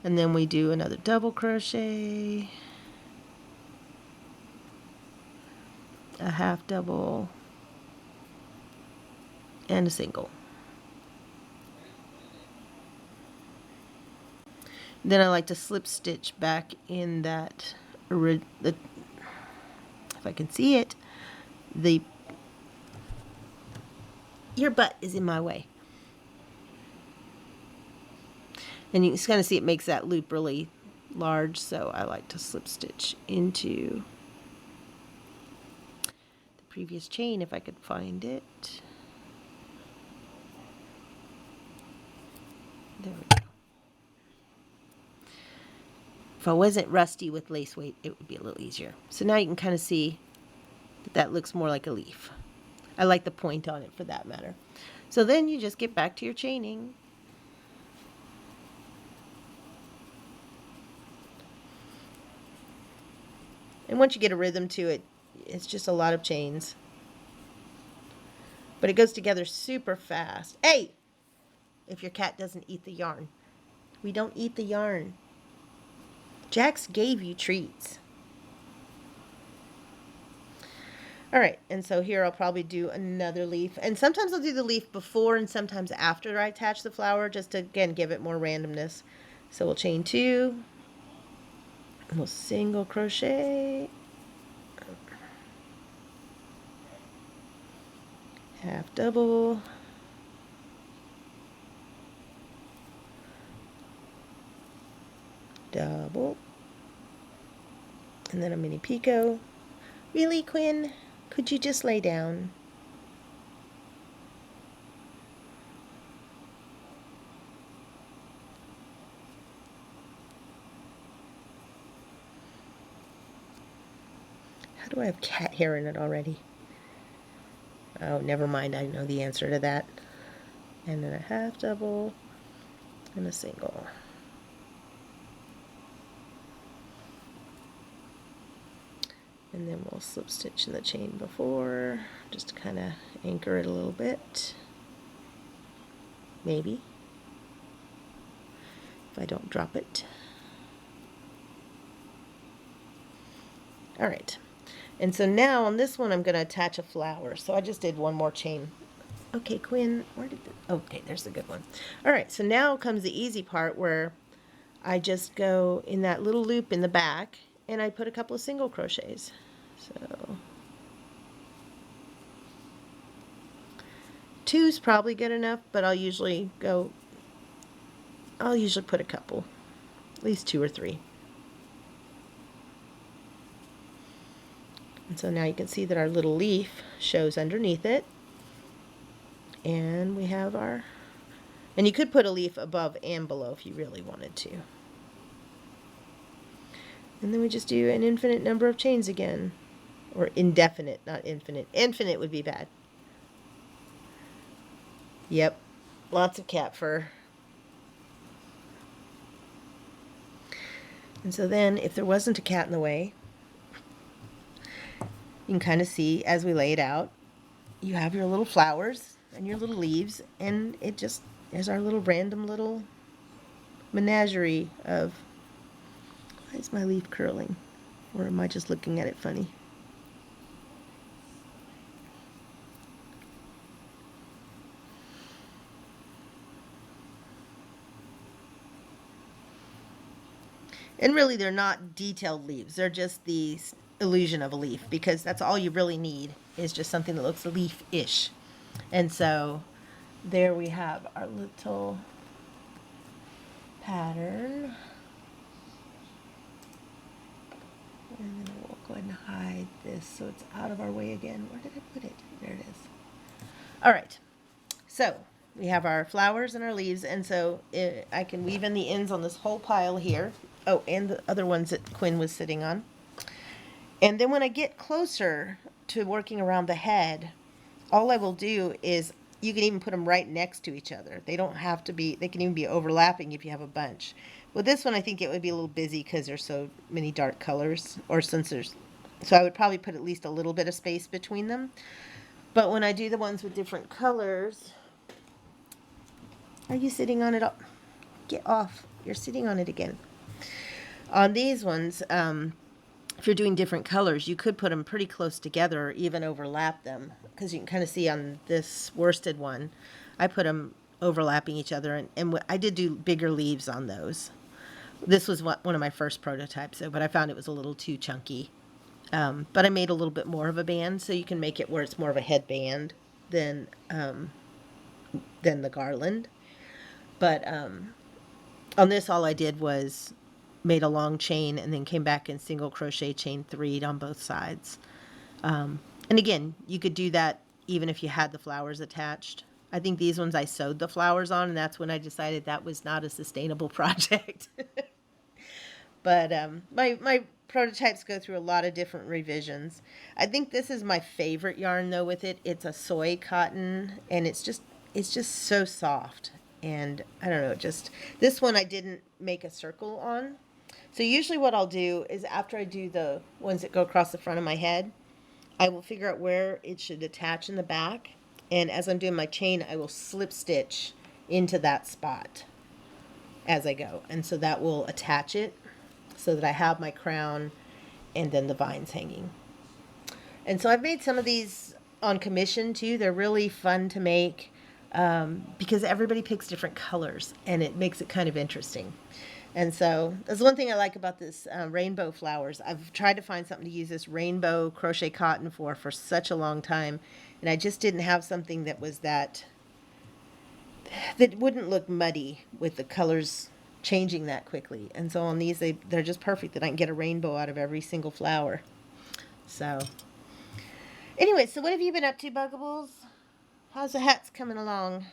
And then we do another double crochet, a half double, and a single. Then I like to slip stitch back in that, if I can see it, your butt is in my way. And you can kind of see it makes that loop really large, so I like to slip stitch into the previous chain if I could find it. There we go. If I wasn't rusty with lace weight, it would be a little easier. So now you can kind of see that that looks more like a leaf. I like the point on it for that matter. So then you just get back to your chaining. And once you get a rhythm to it, it's just a lot of chains. But it goes together super fast. Hey! If your cat doesn't eat the yarn. We don't eat the yarn. Jax gave you treats. Alright, and so here I'll probably do another leaf. And sometimes I'll do the leaf before and sometimes after I attach the flower, just to, again, give it more randomness. So we'll chain 2. And we'll single crochet. Half double. Double. And then a mini picot. Really, Quinn? Could you just lay down? How do I have cat hair in it already? Oh, never mind. I know the answer to that. And then a half double and a single. And then we'll slip stitch in the chain before, just to kind of anchor it a little bit. Maybe. If I don't drop it. Alright. And so now on this one I'm going to attach a flower. So I just did one more chain. Okay, Quinn, where did the... Okay, there's the good one. Alright, so now comes the easy part where I just go in that little loop in the back and I put a couple of single crochets. So 2's probably good enough, but I'll usually put a couple, at least 2 or 3. And so now you can see that our little leaf shows underneath it. And we have our, and you could put a leaf above and below if you really wanted to. And then we just do an infinite number of chains again. Or indefinite, not infinite. Infinite would be bad. Yep, lots of cat fur. And so then, if there wasn't a cat in the way, you can kind of see as we lay it out, you have your little flowers and your little leaves, and it just is our little random little menagerie of, why is my leaf curling? Or am I just looking at it funny? And really, they're not detailed leaves. They're just the illusion of a leaf, because that's all you really need is just something that looks leaf-ish. And so there we have our little pattern. And then we'll go ahead and hide this so it's out of our way again. Where did I put it? There it is. All right. So we have our flowers and our leaves, and so I can weave in the ends on this whole pile here. Oh, and the other ones that Quinn was sitting on. And then when I get closer to working around the head, all I will do is, you can even put them right next to each other. They don't have to be, they can even be overlapping if you have a bunch. With this one, I think it would be a little busy because there's so many dark colors, or since there's, so I would probably put at least a little bit of space between them. But when I do the ones with different colors, Are you sitting on it? Get off. You're sitting on it again. On these ones, if you're doing different colors, you could put them pretty close together or even overlap them, because you can kind of see on this worsted one, I put them overlapping each other, and I did do bigger leaves on those. This was one of my first prototypes, but I found it was a little too chunky. But I made a little bit more of a band, so you can make it where it's more of a headband than the garland. But on this, all I did was made a long chain and then came back and single crochet chain 3'd on both sides. And again, you could do that even if you had the flowers attached. I think these ones I sewed the flowers on, and that's when I decided that was not a sustainable project. But my prototypes go through a lot of different revisions. I think this is my favorite yarn though with it. It's a soy cotton, and it's just so soft. And I don't know, just this one I didn't make a circle on. So usually what I'll do is after I do the ones that go across the front of my head, I will figure out where it should attach in the back. And as I'm doing my chain, I will slip stitch into that spot as I go. And so that will attach it so that I have my crown and then the vines hanging. And so I've made some of these on commission too. They're really fun to make because everybody picks different colors and it makes it kind of interesting. And so that's one thing I like about this rainbow flowers. I've tried to find something to use this rainbow crochet cotton for such a long time. And I just didn't have something that was that wouldn't look muddy with the colors changing that quickly. And so on these, they're just perfect that I can get a rainbow out of every single flower. So anyway, so what have you been up to, Bugables? How's the hats coming along?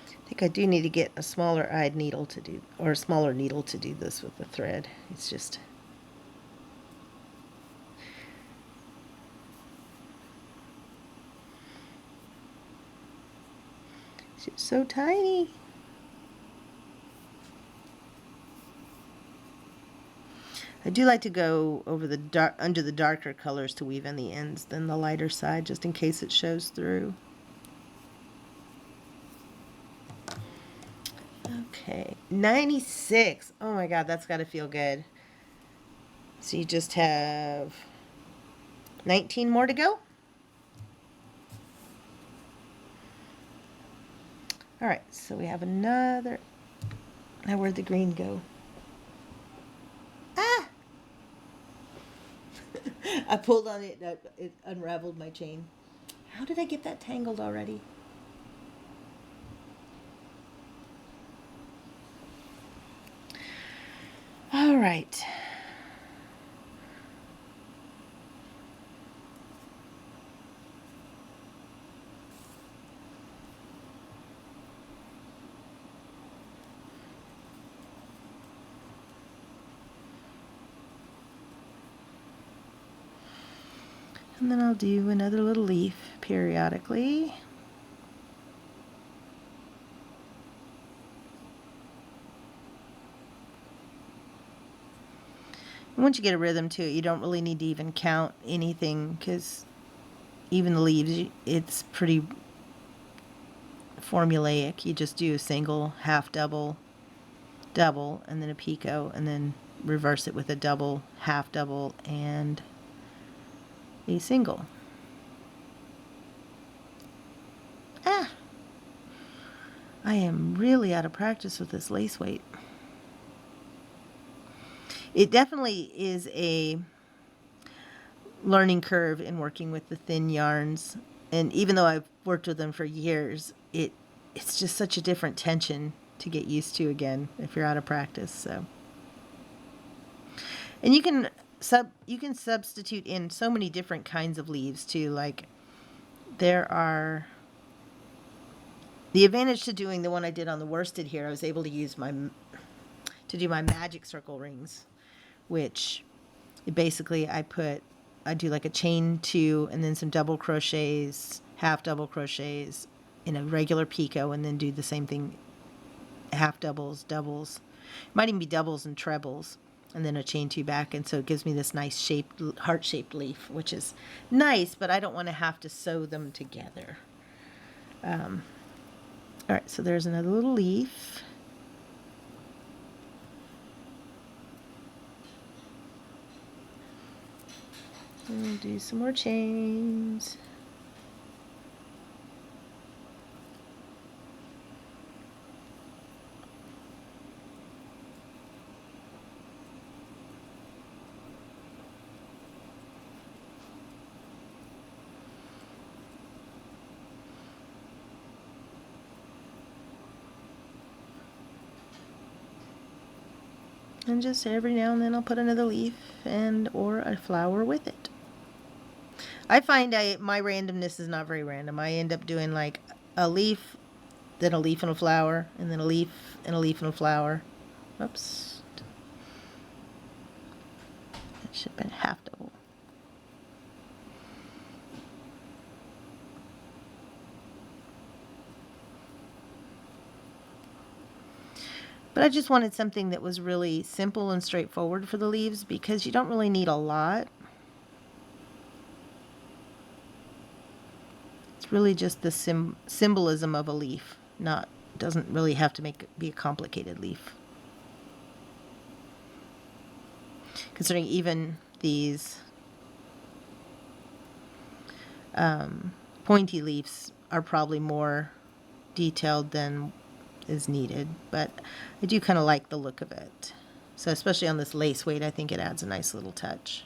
I think I do need to get a smaller eyed needle to do, or a smaller needle to do this with the thread. It's just so tiny. I do like to go over the under the darker colors to weave in the ends than the lighter side, just in case it shows through. Okay, 96. Oh my God, that's got to feel good. So you just have 19 more to go. All right, so we have another. Now where'd the green go? Ah! I pulled on it, it unraveled my chain. How did I get that tangled already? All right. And then I'll do another little leaf periodically. And once you get a rhythm to it, you don't really need to even count anything, because even the leaves, it's pretty formulaic. You just do a single, half double, double, and then a picot, and then reverse it with a double, half double, and a single. Ah! I am really out of practice with this lace weight. It definitely is a learning curve in working with the thin yarns. And even though I've worked with them for years, it's just such a different tension to get used to again if you're out of practice. So, and you can substitute in so many different kinds of leaves too. Like there are The advantage to doing the one I did on the worsted here, I was able to use to do my magic circle rings, which basically I do like a chain 2 and then some double crochets, half double crochets in a regular picot, and then do the same thing, half doubles, doubles, might even be doubles and trebles, and then a chain 2 back, and so it gives me this nice shaped heart-shaped leaf, which is nice, but I don't want to have to sew them together. All right, so there's another little leaf. And do some more chains. And just every now and then I'll put another leaf and or a flower with it. I find my randomness is not very random. I end up doing like a leaf, then a leaf and a flower, and then a leaf and a leaf and a flower. Oops. That should have been half double. But I just wanted something that was really simple and straightforward for the leaves, because you don't really need a lot. It's really just the symbolism of a leaf, doesn't really have to be a complicated leaf. Considering even these pointy leaves are probably more detailed than is needed, but I do kind of like the look of it. So especially on this lace weight, I think it adds a nice little touch.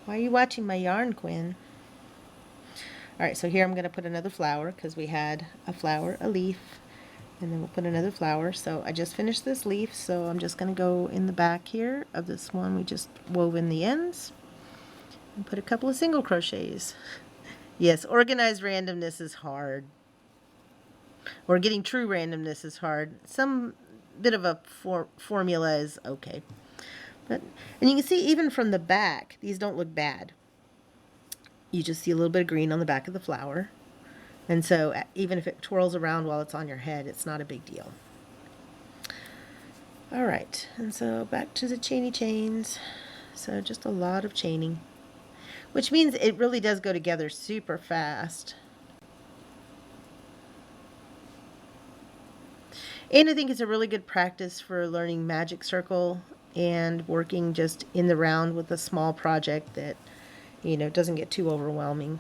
Why are you watching my yarn, Quinn? All right, so here I'm going to put another flower, because we had a flower, a leaf, and then we'll put another flower. So I just finished this leaf, so I'm just going to go in the back here of this one. We just wove in the ends and put a couple of single crochets. Yes, organized randomness is hard. Or getting true randomness is hard. Some bit of a formula is okay. And you can see even from the back, these don't look bad. You just see a little bit of green on the back of the flower. And so even if it twirls around while it's on your head, it's not a big deal. All right, and so back to the chainy chains. So just a lot of chaining, which means it really does go together super fast. And I think it's a really good practice for learning magic circle and working just in the round with a small project that, doesn't get too overwhelming.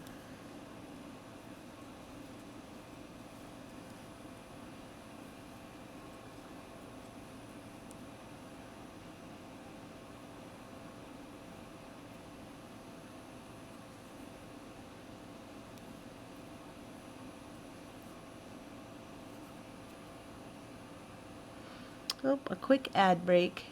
Oh, a quick ad break.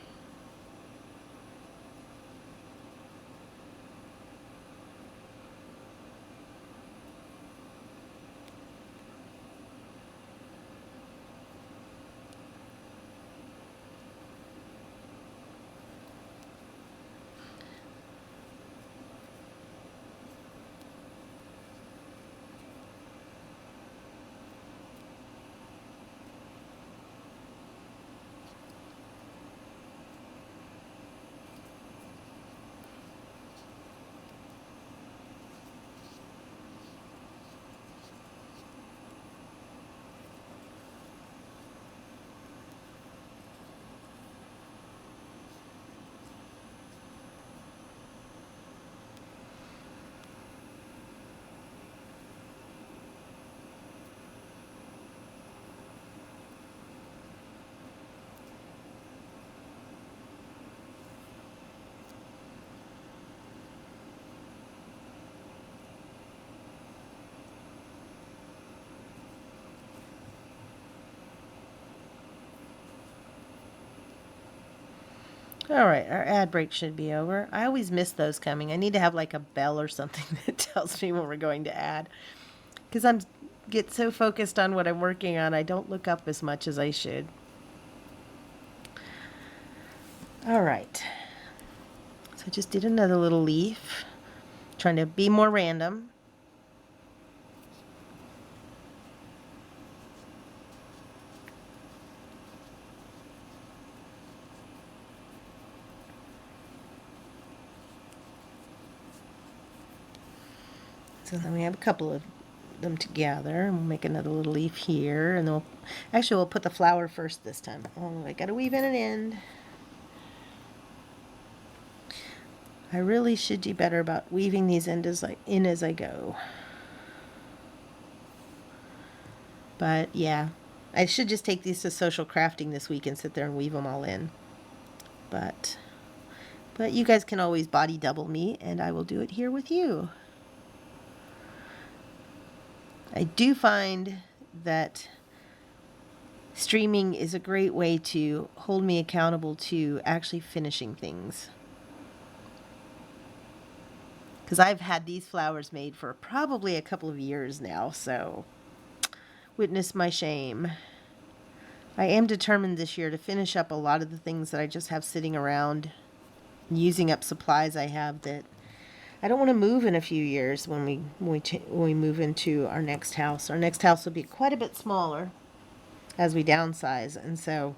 All right, our ad break should be over. I always miss those coming. I need to have like a bell or something that tells me when we're going to ad. Because I'm get so focused on what I'm working on, I don't look up as much as I should. All right. So I just did another little leaf, trying to be more random. So then we have a couple of them together, and we'll make another little leaf here, and then we'll put the flower first this time. Oh, I gotta weave in an end. I really should do better about weaving these in as I go. But yeah, I should just take these to social crafting this week and sit there and weave them all in. But you guys can always body double me, and I will do it here with you. I do find that streaming is a great way to hold me accountable to actually finishing things. Because I've had these flowers made for probably a couple of years now, so witness my shame. I am determined this year to finish up a lot of the things that I just have sitting around, using up supplies I have that I don't want to move in a few years when we move into our next house. Our next house will be quite a bit smaller as we downsize, and so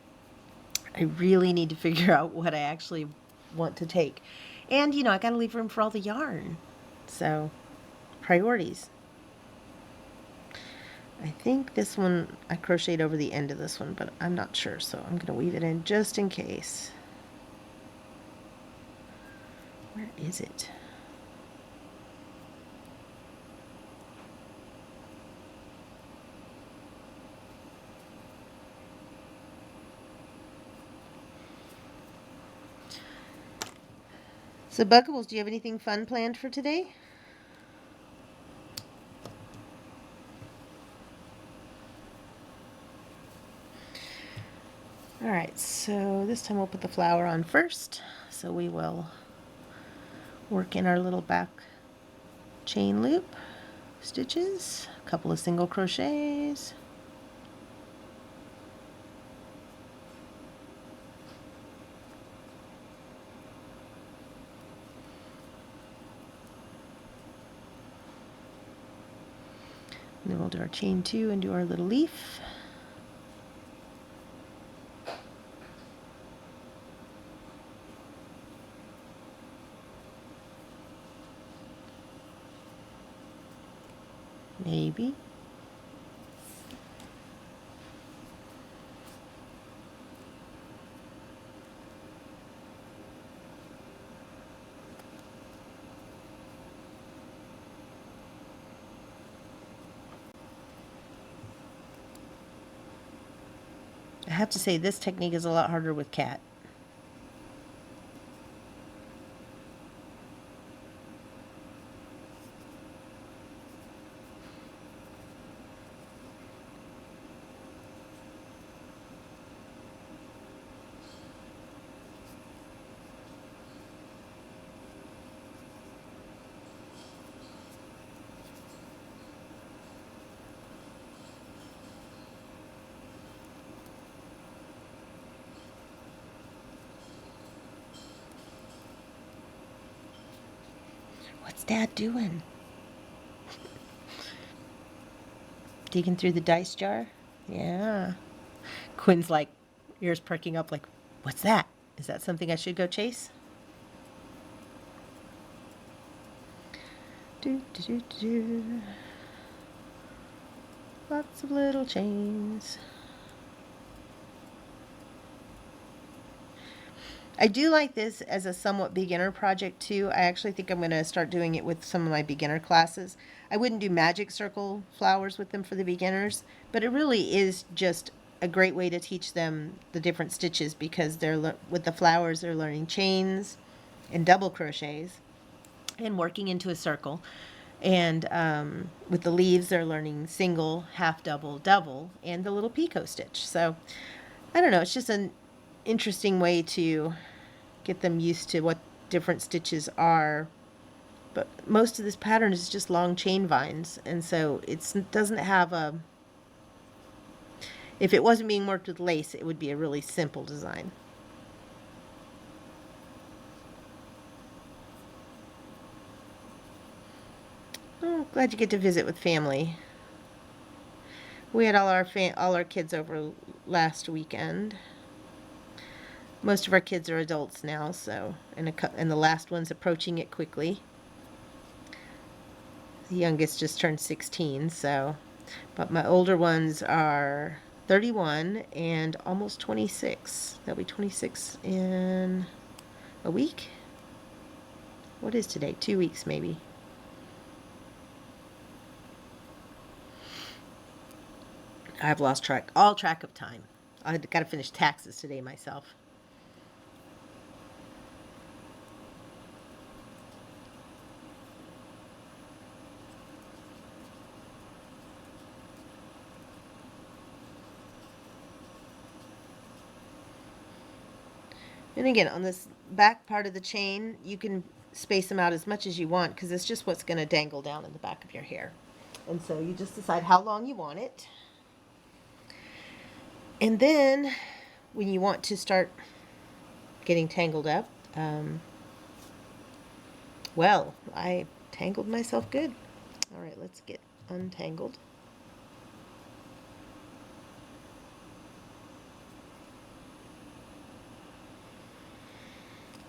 I really need to figure out what I actually want to take. And, I got to leave room for all the yarn. So, priorities. I think this one, I crocheted over the end of this one, but I'm not sure, so I'm going to weave it in just in case. Where is it? So, Buckables, do you have anything fun planned for today? All right, so this time we'll put the flower on first. So we will work in our little back chain loop stitches, a couple of single crochets. And then we'll do our chain 2 and do our little leaf. Maybe. I have to say this technique is a lot harder with cat. What's Dad doing? Digging through the dice jar? Yeah. Quinn's like, ears perking up like, what's that? Is that something I should go chase? Do, do, do, do. Lots of little chains. I do like this as a somewhat beginner project too. I actually think I'm going to start doing it with some of my beginner classes. I wouldn't do magic circle flowers with them for the beginners, but it really is just a great way to teach them the different stitches because with the flowers they're learning chains and double crochets and working into a circle. And with the leaves they're learning single, half double, double, and the little picot stitch. So I don't know, it's just an interesting way to get them used to what different stitches are. But most of this pattern is just long chain vines, and so it doesn't have a, if it wasn't being worked with lace, it would be a really simple design. Oh, glad you get to visit with family. We had all our kids over last weekend. Most of our kids are adults now, so and the last one's approaching it quickly. The youngest just turned 16, so, but my older ones are 31 and almost 26. They'll be 26 in a week. What is today? 2 weeks maybe. I've lost all track of time. I've got to finish taxes today myself. And again, on this back part of the chain, you can space them out as much as you want because it's just what's going to dangle down in the back of your hair. And so you just decide how long you want it. And then when you want to start getting tangled up, well, I tangled myself good. All right, let's get untangled.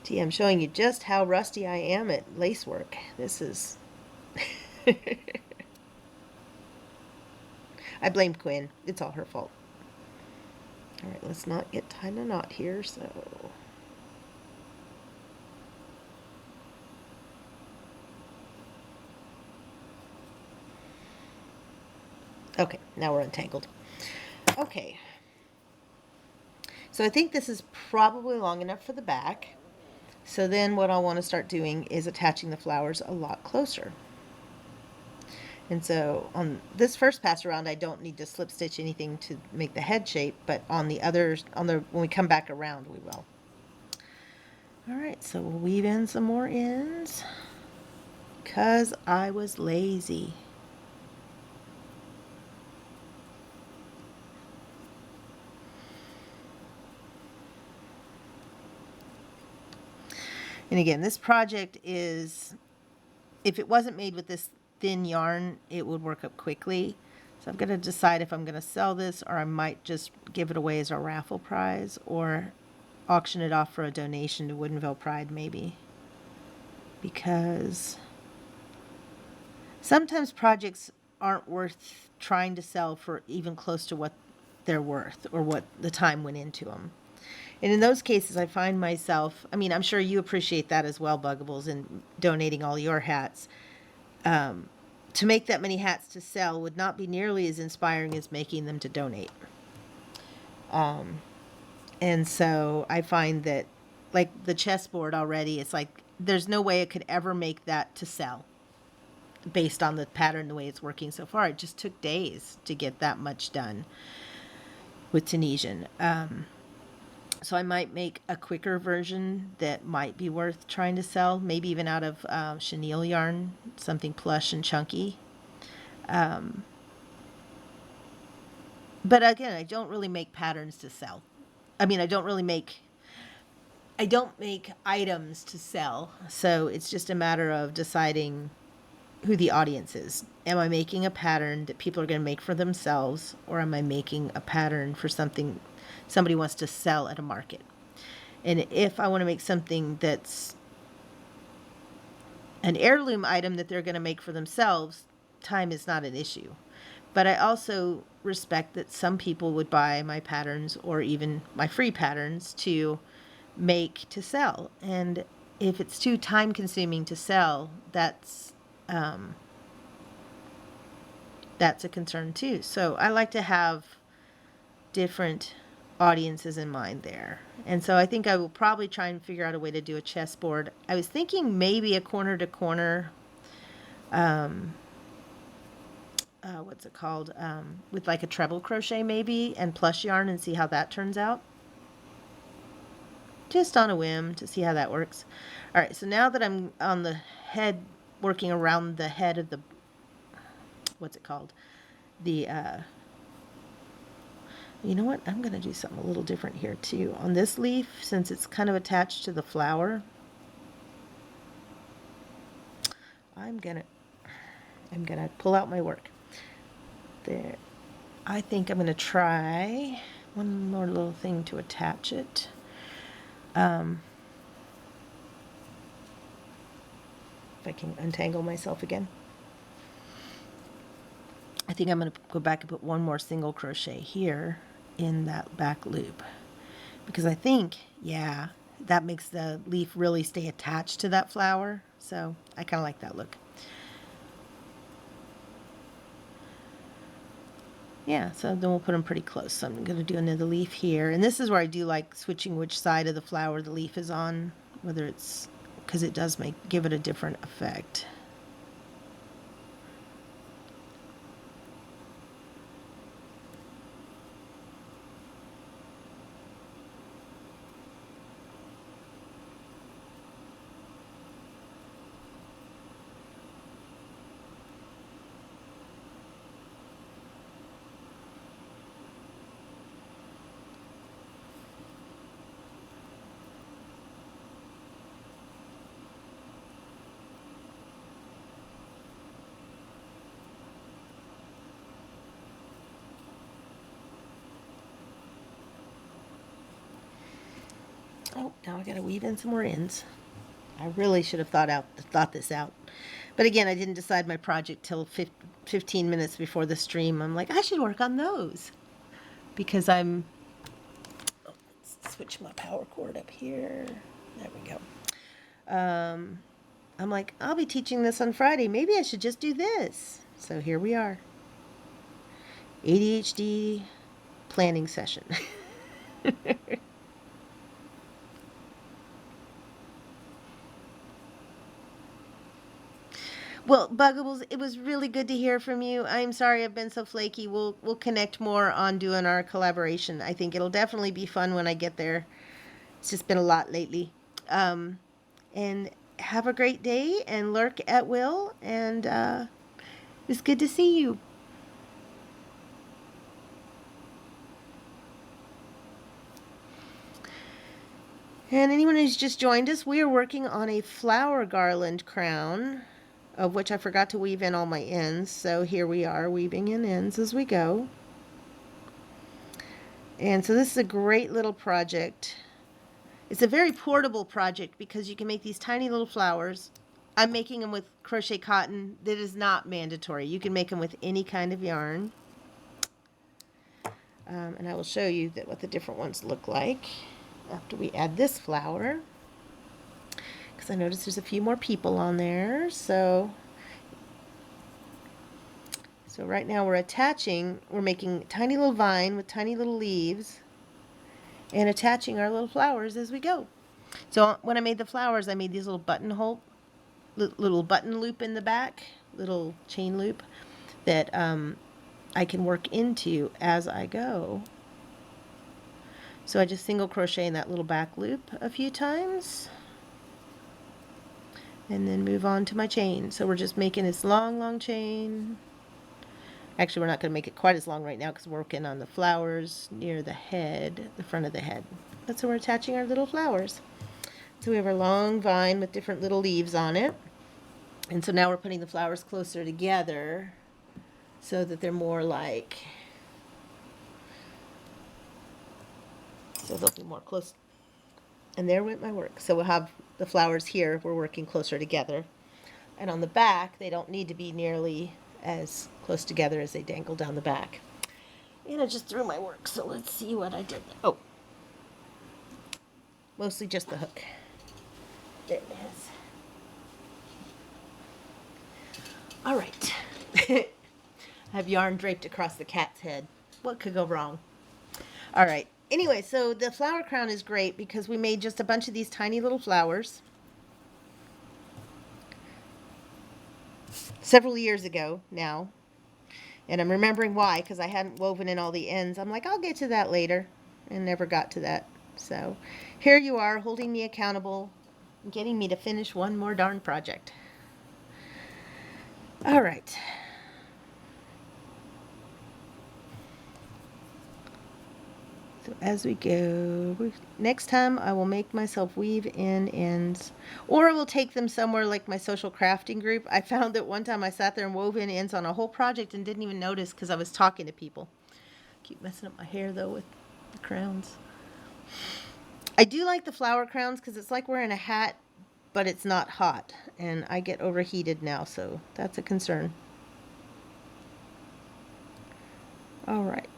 See, I'm showing you just how rusty I am at lace work. This is... I blame Quinn. It's all her fault. All right, let's not get tied in a knot here, so... Okay, now we're untangled. Okay. So I think this is probably long enough for the back. So then what I want to start doing is attaching the flowers a lot closer. And so on this first pass around, I don't need to slip stitch anything to make the head shape, but on the others, when we come back around, we will. All right, so we'll weave in some more ends because I was lazy. And again, this project is, if it wasn't made with this thin yarn, it would work up quickly. So I'm going to decide if I'm going to sell this or I might just give it away as a raffle prize or auction it off for a donation to Woodinville Pride maybe. Because sometimes projects aren't worth trying to sell for even close to what they're worth or what the time went into them. And in those cases, I find myself, I mean, I'm sure you appreciate that as well, Buggables, in donating all your hats. To make that many hats to sell would not be nearly as inspiring as making them to donate. And so I find that, like the chessboard already, it's like there's no way I could ever make that to sell based on the pattern, the way it's working so far. It just took days to get that much done with Tunisian. So I might make a quicker version that might be worth trying to sell, maybe even out of chenille yarn, something plush and chunky. But again, I don't really make patterns to sell. I mean, I don't make items to sell. So it's just a matter of deciding who the audience is. Am I making a pattern that people are going to make for themselves, or am I making a pattern for something somebody wants to sell at a market? And if I want to make something that's an heirloom item that they're going to make for themselves, time is not an issue. But I also respect that some people would buy my patterns or even my free patterns to make to sell. And if it's too time consuming to sell, that's a concern too. So I like to have different audiences in mind there. And so I think I will probably try and figure out a way to do a chessboard. I was thinking maybe a corner to corner, what's it called? With like a treble crochet maybe and plush yarn and see how that turns out. just on a whim to see how that works. All right, so now that I'm on the head, working around the head of the, what's it called? The, you know what? I'm going to do something a little different here too. On this leaf, since it's kind of attached to the flower, I'm gonna pull out my work. There. I think I'm gonna try one more little thing to attach it. If I can untangle myself again. I think I'm gonna go back and put one more single crochet here in that back loop, because I think, yeah, that makes the leaf really stay attached to that flower. So I kind of like that look. Yeah, so then we'll put them pretty close. So I'm going to do another leaf here. And this is where I do like switching which side of the flower the leaf is on, whether it's, because it does give it a different effect. Oh, now I got to weave in some more ends. I really should have thought this out. But again, I didn't decide my project till 15 minutes before the stream. I'm like, I should work on those. Because let's switch my power cord up here. There we go. I'm like, I'll be teaching this on Friday. Maybe I should just do this. So here we are. ADHD planning session. Well, Buggables, it was really good to hear from you. I'm sorry I've been so flaky. We'll connect more on doing our collaboration. I think it'll definitely be fun when I get there. It's just been a lot lately. And have a great day and lurk at will. And it's good to see you. And anyone who's just joined us, we are working on a flower garland crown, of which I forgot to weave in all my ends. So here we are, weaving in ends as we go. And so this is a great little project. It's a very portable project because you can make these tiny little flowers. I'm making them with crochet cotton. That is not mandatory. You can make them with any kind of yarn. And I will show you what the different ones look like after we add this flower. Because I noticed there's a few more people on there. So right now we're making a tiny little vine with tiny little leaves and attaching our little flowers as we go. So when I made the flowers, I made these little little button loop in the back, little chain loop that I can work into as I go. So I just single crochet in that little back loop a few times and then move on to my chain. So we're just making this long chain. Actually, we're not going to make it quite as long right now because we're working on the flowers near the head, the front of the head. That's where we're attaching our little flowers. So we have our long vine with different little leaves on it. And so now we're putting the flowers closer together so that they're more like, so they'll be more close. And there went my work. So we'll have the flowers here, we're working closer together. And on the back, they don't need to be nearly as close together as they dangle down the back. And I just threw my work, so let's see what I did. Oh, mostly just the hook. There it is. All right. I have yarn draped across the cat's head. What could go wrong? All right. Anyway, so the flower crown is great because we made just a bunch of these tiny little flowers several years ago now. And I'm remembering why, because I hadn't woven in all the ends. I'm like, I'll get to that later, and never got to that. So here you are holding me accountable, getting me to finish one more darn project. All right. So as we go, next time I will make myself weave in ends, or I will take them somewhere like my social crafting group. I found that one time I sat there and wove in ends on a whole project and didn't even notice because I was talking to people. Keep messing up my hair though with the crowns. I do like the flower crowns because it's like wearing a hat, but it's not hot, and I get overheated now, so that's a concern. All right.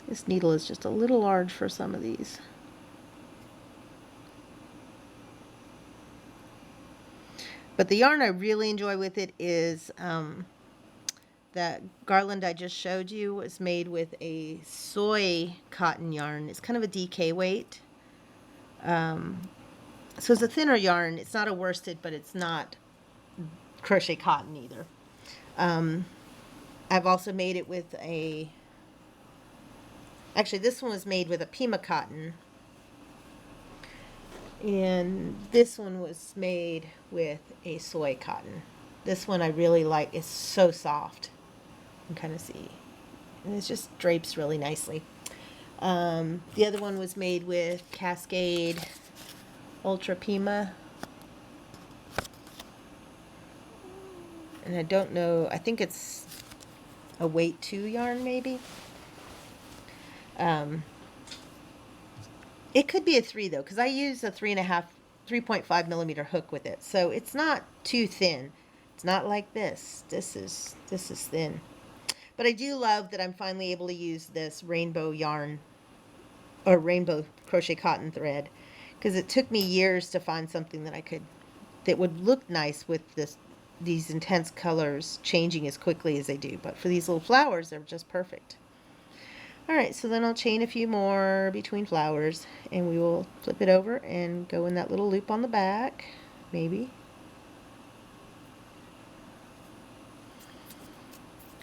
This needle is just a little large for some of these. But the yarn I really enjoy with it is that Garland I just showed you was made with a soy cotton yarn. It's kind of a DK weight. So it's a thinner yarn. It's not a worsted, but it's not crochet cotton either. I've also made it with a... Actually, this one was made with a Pima cotton. And this one was made with a soy cotton. This one I really like. It's so soft. You can kind of see. And it just drapes really nicely. The other one was made with Cascade Ultra Pima. And I don't know, I think it's a weight 2 yarn maybe. It could be a 3 though, because I use a 3.5 millimeter hook with it. So it's not too thin. It's not like this. This is thin. But I do love that I'm finally able to use this rainbow yarn or rainbow crochet cotton thread, because it took me years to find something that would look nice with these intense colors changing as quickly as they do. But for these little flowers, they're just perfect. All right, so then I'll chain a few more between flowers, and we will flip it over and go in that little loop on the back, maybe.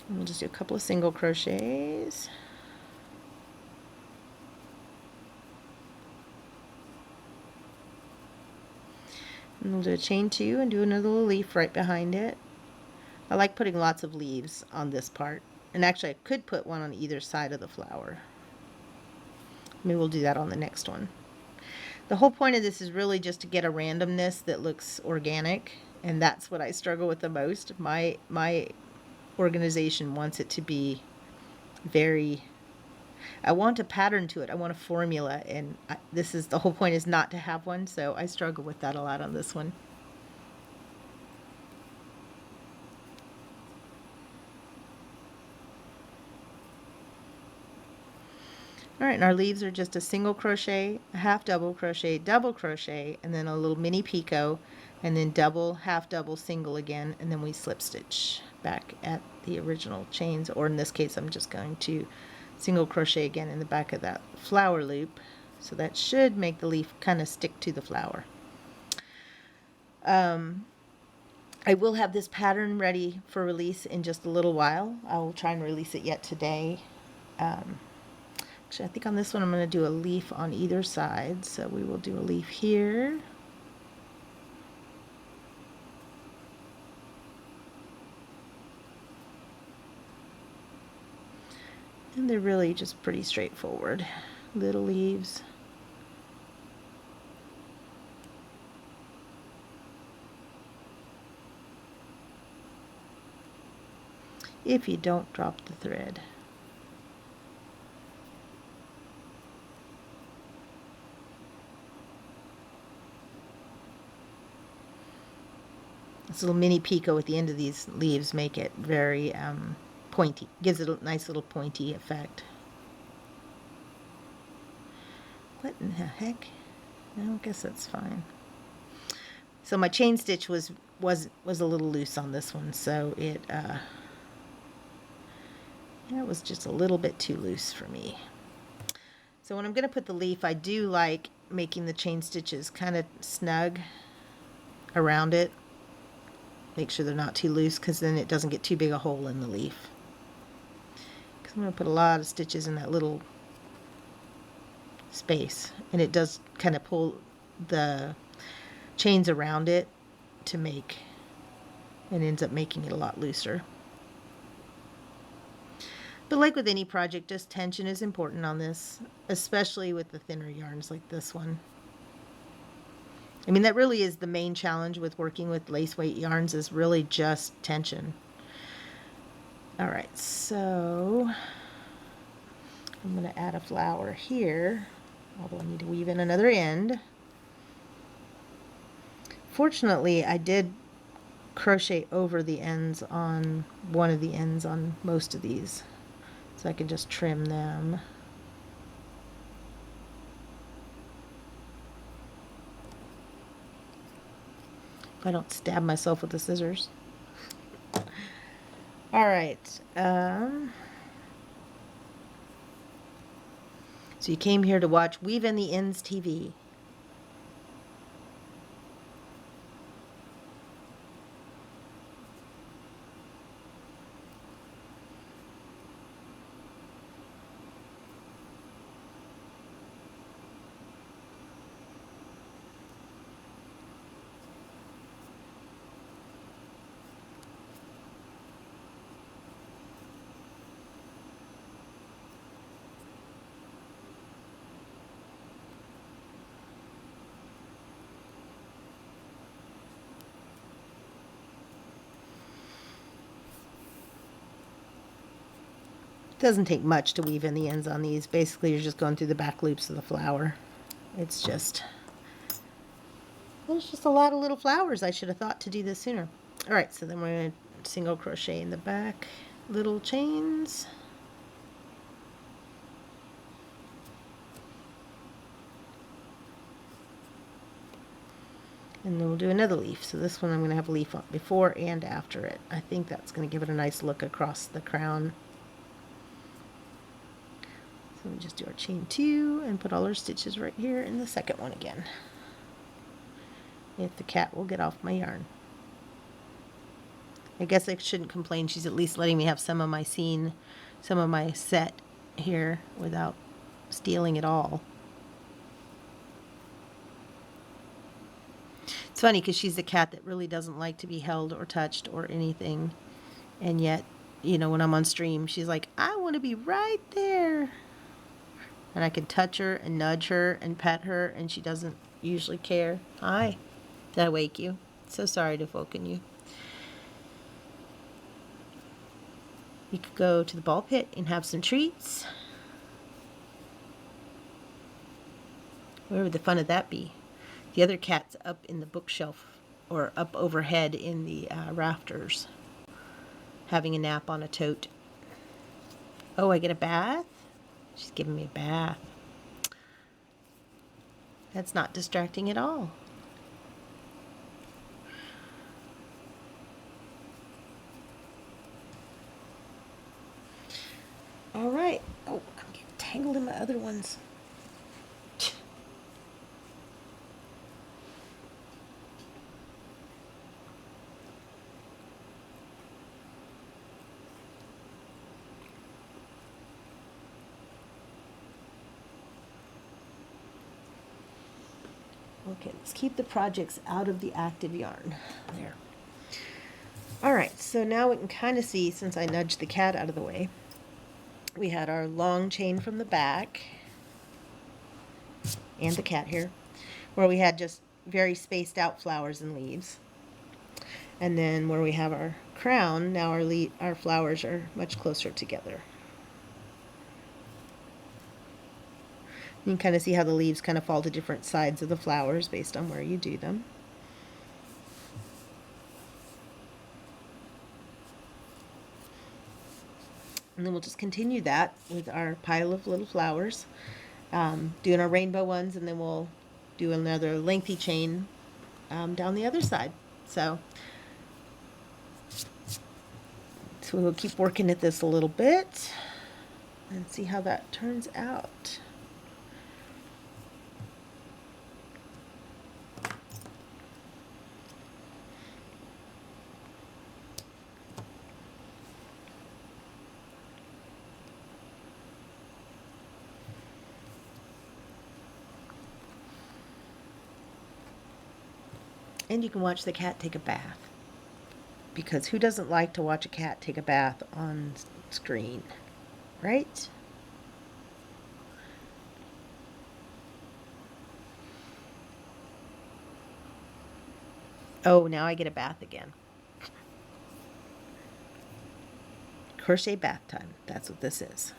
And we'll just do a couple of single crochets. And we'll do a chain 2 and do another little leaf right behind it. I like putting lots of leaves on this part. And actually, I could put one on either side of the flower. Maybe we'll do that on the next one. The whole point of this is really just to get a randomness that looks organic, and that's what I struggle with the most. My organization wants it to be very... I want a pattern to it. I want a formula, and the whole point is not to have one, so I struggle with that a lot on this one. All right, and our leaves are just a single crochet, a half double crochet, and then a little mini picot, and then double, half double, single again, and then we slip stitch back at the original chains, or in this case I'm just going to single crochet again in the back of that flower loop. So that should make the leaf kind of stick to the flower. I will have this pattern ready for release in just a little while. I will try and release it yet today. Actually, I think on this one I'm going to do a leaf on either side. So we will do a leaf here. And they're really just pretty straightforward little leaves. If you don't drop the thread. This little mini picot at the end of these leaves make it very pointy. Gives it a nice little pointy effect. What in the heck? No, I guess that's fine. So my chain stitch was a little loose on this one, so it was just a little bit too loose for me. So when I'm going to put the leaf, I do like making the chain stitches kind of snug around it. Make sure they're not too loose, because then it doesn't get too big a hole in the leaf. Because I'm going to put a lot of stitches in that little space, and it does kind of pull the chains around it to make, and ends up making it a lot looser. But like with any project, just tension is important on this, especially with the thinner yarns like this one. I mean, that really is the main challenge with working with lace weight yarns, is really just tension. All right, so I'm going to add a flower here, although I need to weave in another end. Fortunately, I did crochet over the ends on one of the ends on most of these, so I can just trim them. If I don't stab myself with the scissors. All right. So you came here to watch Weave in the Ends TV. Doesn't take much to weave in the ends on these. Basically, you're just going through the back loops of the flower. It's just, there's just a lot of little flowers. I should have thought to do this sooner. All right, so then we're going to single crochet in the back little chains. And then we'll do another leaf. So this one I'm going to have a leaf on before and after it. I think that's going to give it a nice look across the crown. So we just do our chain 2 and put all our stitches right here in the second one again. If the cat will get off my yarn. I guess I shouldn't complain. She's at least letting me have some of my scene, some of my set here without stealing it all. It's funny because she's a cat that really doesn't like to be held or touched or anything. And yet, you know, when I'm on stream, she's like, I want to be right there. And I can touch her and nudge her and pet her, and she doesn't usually care. Hi. Did I wake you? So sorry to have woken you. You could go to the ball pit and have some treats. Where would the fun of that be? The other cat's up in the bookshelf, or up overhead in the rafters, having a nap on a tote. Oh, I get a bath? She's giving me a bath. That's not distracting at all. All right. Oh, I'm getting tangled in my other ones. Okay, let's keep the projects out of the active yarn. There. All right, so now we can kind of see, since I nudged the cat out of the way, we had our long chain from the back and the cat here, where we had just very spaced out flowers and leaves. And then where we have our crown, now our flowers are much closer together. You can kind of see how the leaves kind of fall to different sides of the flowers based on where you do them. And then we'll just continue that with our pile of little flowers, doing our rainbow ones, and then we'll do another lengthy chain down the other side. So we'll keep working at this a little bit and see how that turns out. And you can watch the cat take a bath. Because who doesn't like to watch a cat take a bath on screen, right? Oh, now I get a bath again. Crochet bath time. That's what this is.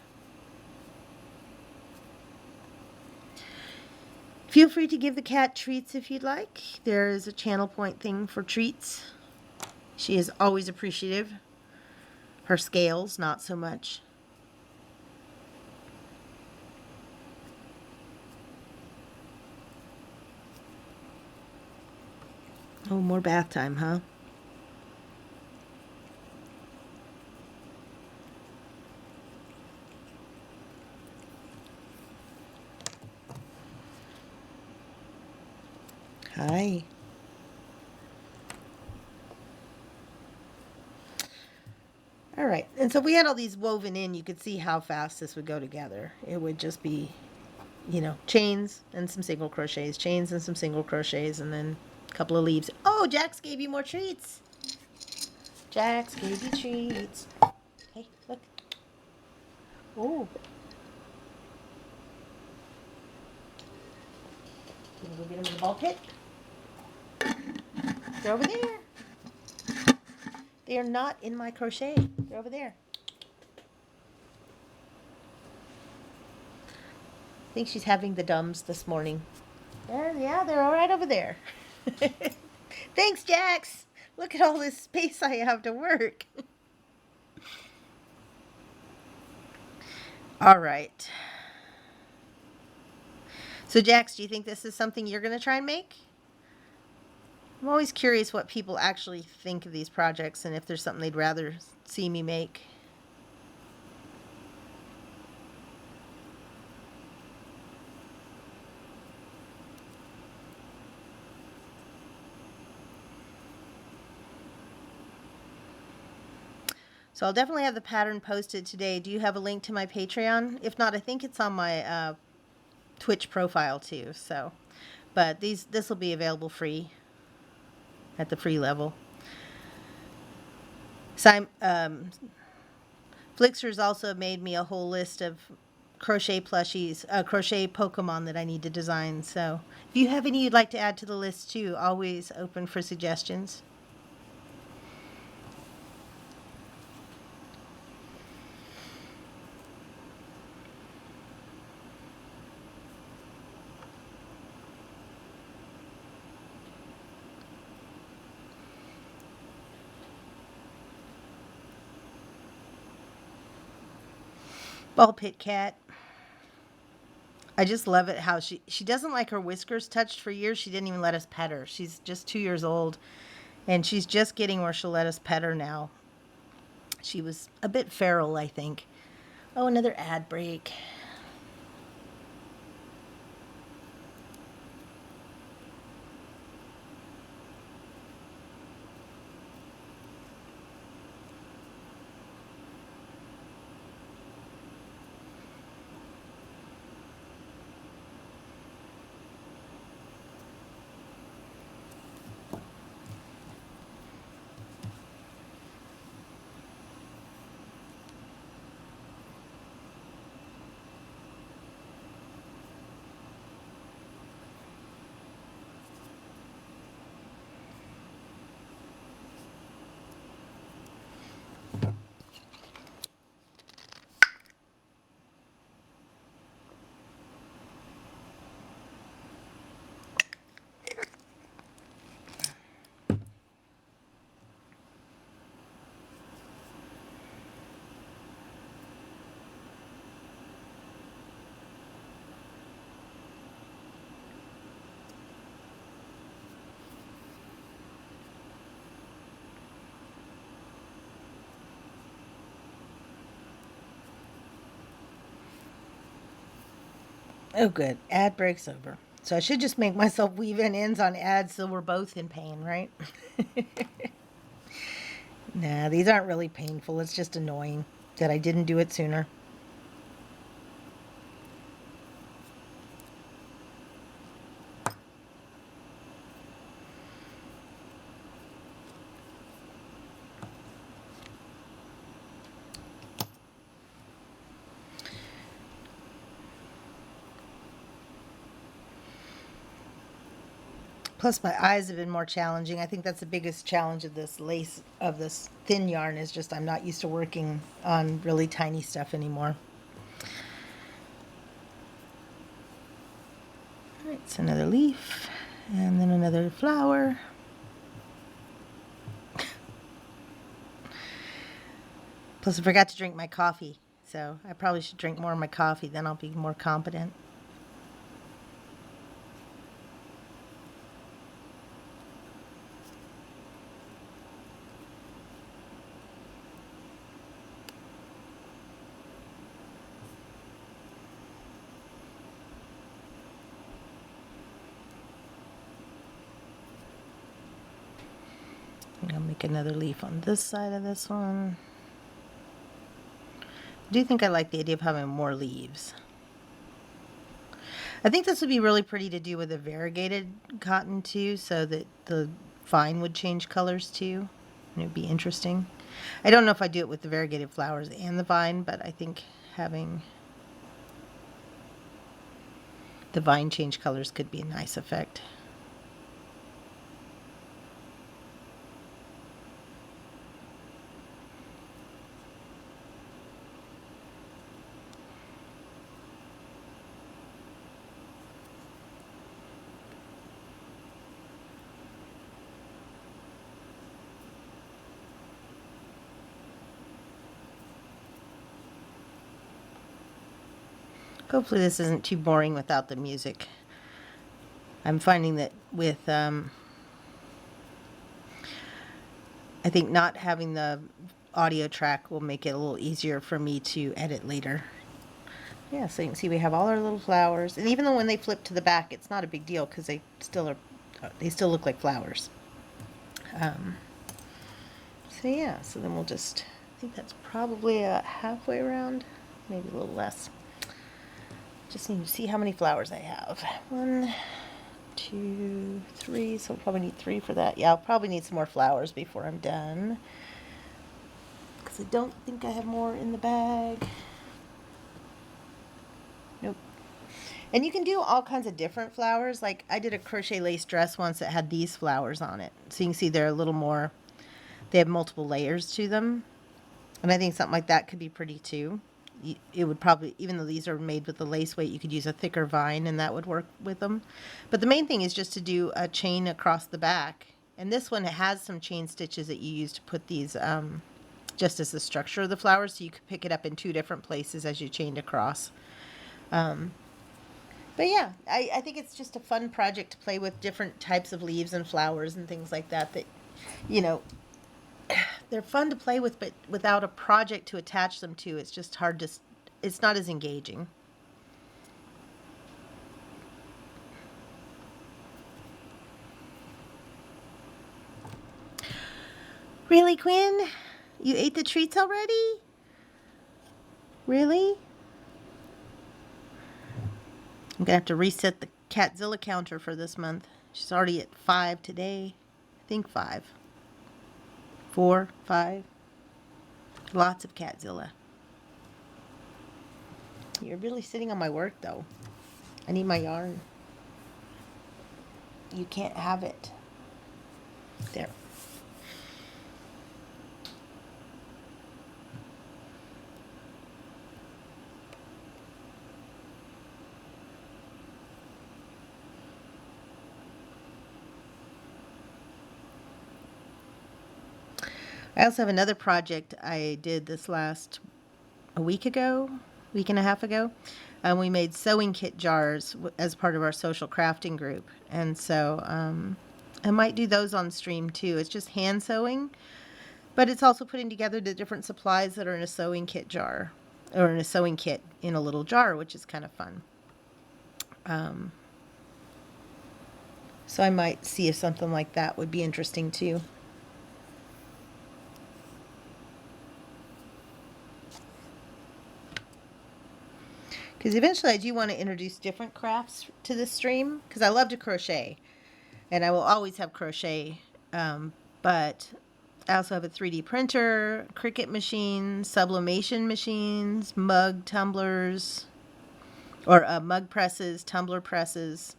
Feel free to give the cat treats if you'd like. There is a channel point thing for treats. She is always appreciative. Her scales, not so much. Oh, more bath time, huh? Hi. All right, and so if we had all these woven in, you could see how fast this would go together. It would just be, you know, chains and some single crochets, chains and some single crochets, and then a couple of leaves. Oh, Jax gave you more treats. Jax gave you treats. Hey, look. Oh. Can we go get them in the ball pit? They're over there. They are not in my crochet. They're over there. I think she's having the dums this morning. Yeah, they're all right over there. Thanks, Jax. Look at all this space I have to work. All right. So, Jax, do you think this is something you're going to try and make? I'm always curious what people actually think of these projects and if there's something they'd rather see me make. So I'll definitely have the pattern posted today. Do you have a link to my Patreon? If not, I think it's on my Twitch profile too. So, but this will be available free at the free level. Flixer's also made me a whole list of crochet plushies, crochet Pokemon that I need to design. So if you have any you'd like to add to the list too, always open for suggestions. Ball pit cat. I just love it how she doesn't like her whiskers touched for years. She didn't even let us pet her. She's just 2 years old, and she's just getting where she'll let us pet her now. She was a bit feral, I think. Oh, another ad break. Oh, good. Ad break's over. So I should just make myself weave in ends on ads so we're both in pain, right? Nah, these aren't really painful. It's just annoying that I didn't do it sooner. Plus my eyes have been more challenging. I think that's the biggest challenge of this lace, of this thin yarn, is just I'm not used to working on really tiny stuff anymore. All right, so another leaf and then another flower. Plus I forgot to drink my coffee, so I probably should drink more of my coffee, then I'll be more competent. I'm going to make another leaf on this side of this one. I do think I like the idea of having more leaves. I think this would be really pretty to do with a variegated cotton too, so that the vine would change colors too, and it would be interesting. I don't know if I do it with the variegated flowers and the vine, but I think having the vine change colors could be a nice effect. Hopefully this isn't too boring without the music. I'm finding that with, I think not having the audio track will make it a little easier for me to edit later. Yeah, so you can see we have all our little flowers. And even though when they flip to the back, it's not a big deal because they still look like flowers. So yeah, so then we'll just, I think that's probably halfway around, maybe a little less. Just need to see how many flowers I have. 1, 2, 3, so I'll probably need 3 for that. Yeah, I'll probably need some more flowers before I'm done, because I don't think I have more in the bag. Nope. And you can do all kinds of different flowers. Like I did a crochet lace dress once that had these flowers on it. So you can see they're a little more, they have multiple layers to them. And I think something like that could be pretty too. It would probably, even though these are made with the lace weight, you could use a thicker vine and that would work with them. But the main thing is just to do a chain across the back. And this one has some chain stitches that you use to put these just as the structure of the flowers, so you could pick it up in 2 different places as you chained across. But yeah, I think it's just a fun project to play with different types of leaves and flowers and things like that, that, you know, they're fun to play with, but without a project to attach them to, it's just hard to, it's not as engaging. Really, Quinn? You ate the treats already? Really? I'm gonna have to reset the Catzilla counter for this month. She's already at 5 today. I think 5. 4, 5. Lots of Catzilla. You're really sitting on my work, though. I need my yarn. You can't have it. There. I also have another project I did this a week and a half ago. We made sewing kit jars as part of our social crafting group. And so I might do those on stream too. It's just hand sewing, but it's also putting together the different supplies that are in a sewing kit jar, or in a sewing kit in a little jar, which is kind of fun. So I might see if something like that would be interesting too. Because eventually I do want to introduce different crafts to this stream, because I love to crochet, and I will always have crochet, but I also have a 3D printer, Cricut machine, sublimation machines, mug tumblers, or mug presses, tumbler presses,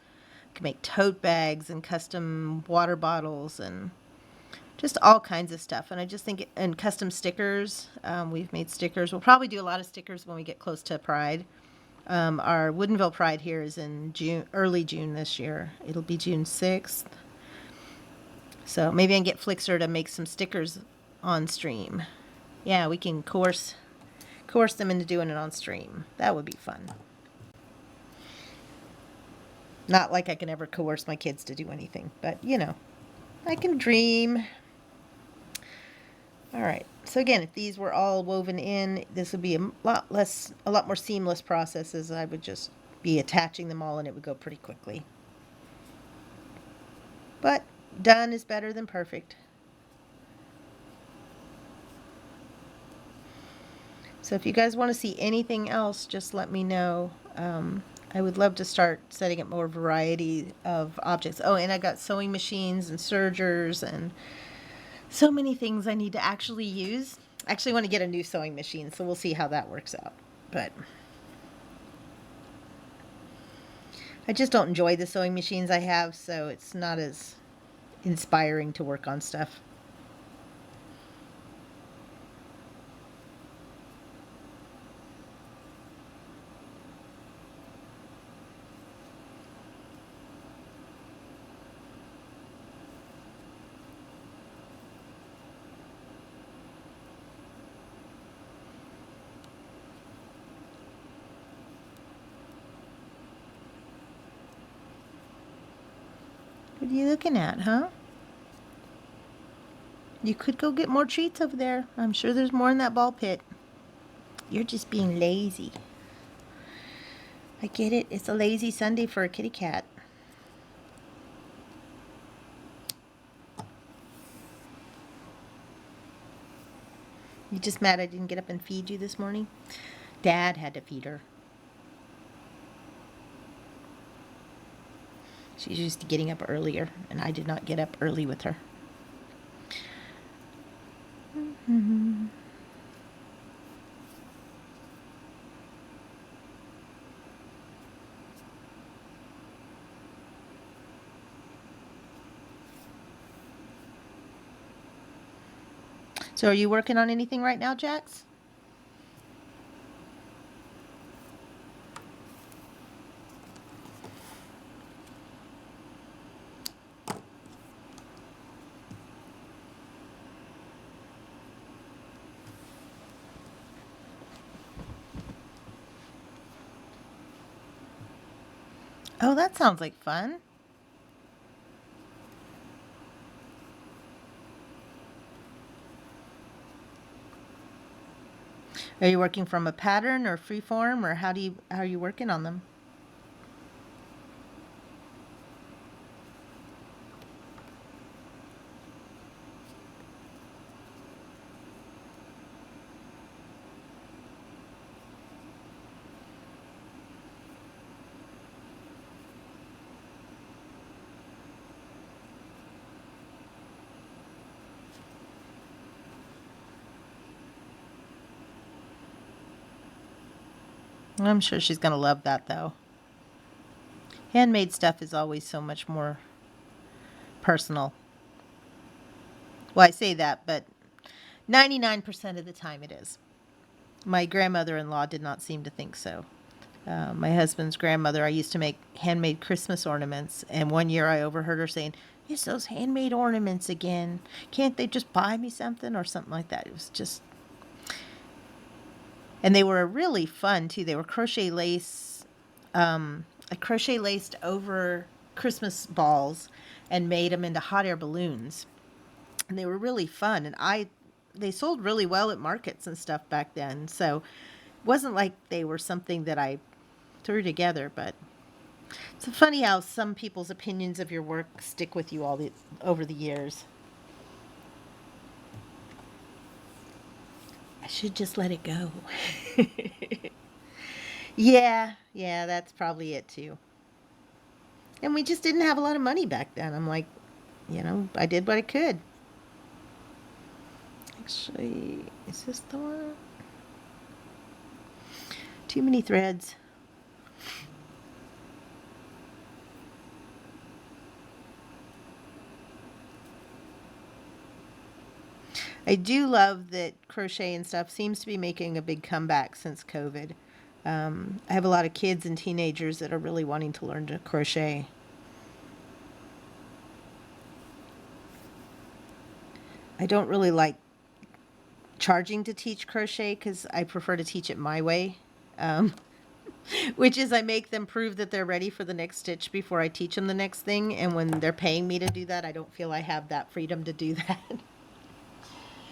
can make tote bags and custom water bottles and just all kinds of stuff. And I just think, and custom stickers. We've made stickers. We'll probably do a lot of stickers when we get close to Pride. Our Woodinville Pride here is in June, early June this year. It'll be June 6th. So maybe I can get Flixer to make some stickers on stream. Yeah, we can coerce them into doing it on stream. That would be fun. Not like I can ever coerce my kids to do anything, but you know, I can dream. All right. So again, if these were all woven in, this would be a lot more seamless process, as I would just be attaching them all and it would go pretty quickly. But done is better than perfect. So if you guys want to see anything else, just let me know. I would love to start setting up more variety of objects. Oh, and I got sewing machines and sergers and so many things I need to actually use. I actually want to get a new sewing machine, so we'll see how that works out. But I just don't enjoy the sewing machines I have, so it's not as inspiring to work on stuff. What are you looking at, huh? You could go get more treats over there. I'm sure there's more in that ball pit. You're just being lazy. I get it. It's a lazy Sunday for a kitty cat. You just mad I didn't get up and feed you this morning? Dad had to feed her. She's used to getting up earlier, and I did not get up early with her. So are you working on anything right now, Jax? Oh, that sounds like fun. Are you working from a pattern or freeform, or how are you working on them? I'm sure she's going to love that, though. Handmade stuff is always so much more personal. Well, I say that, but 99% of the time it is. My grandmother-in-law did not seem to think so. My husband's grandmother, I used to make handmade Christmas ornaments, and one year I overheard her saying, "It's those handmade ornaments again. Can't they just buy me something?" or something like that. It was just... And they were really fun, too. They were crochet lace, I crochet laced over Christmas balls and made them into hot air balloons. And they were really fun. And they sold really well at markets and stuff back then. So it wasn't like they were something that I threw together, but it's funny how some people's opinions of your work stick with you over the years. I should just let it go. Yeah, that's probably it too. And we just didn't have a lot of money back then. I'm like, I did what I could. Actually, is this the one? Too many threads. I do love that crochet and stuff seems to be making a big comeback since COVID. I have a lot of kids and teenagers that are really wanting to learn to crochet. I don't really like charging to teach crochet because I prefer to teach it my way, um, which is I make them prove that they're ready for the next stitch before I teach them the next thing. And when they're paying me to do that, I don't feel I have that freedom to do that.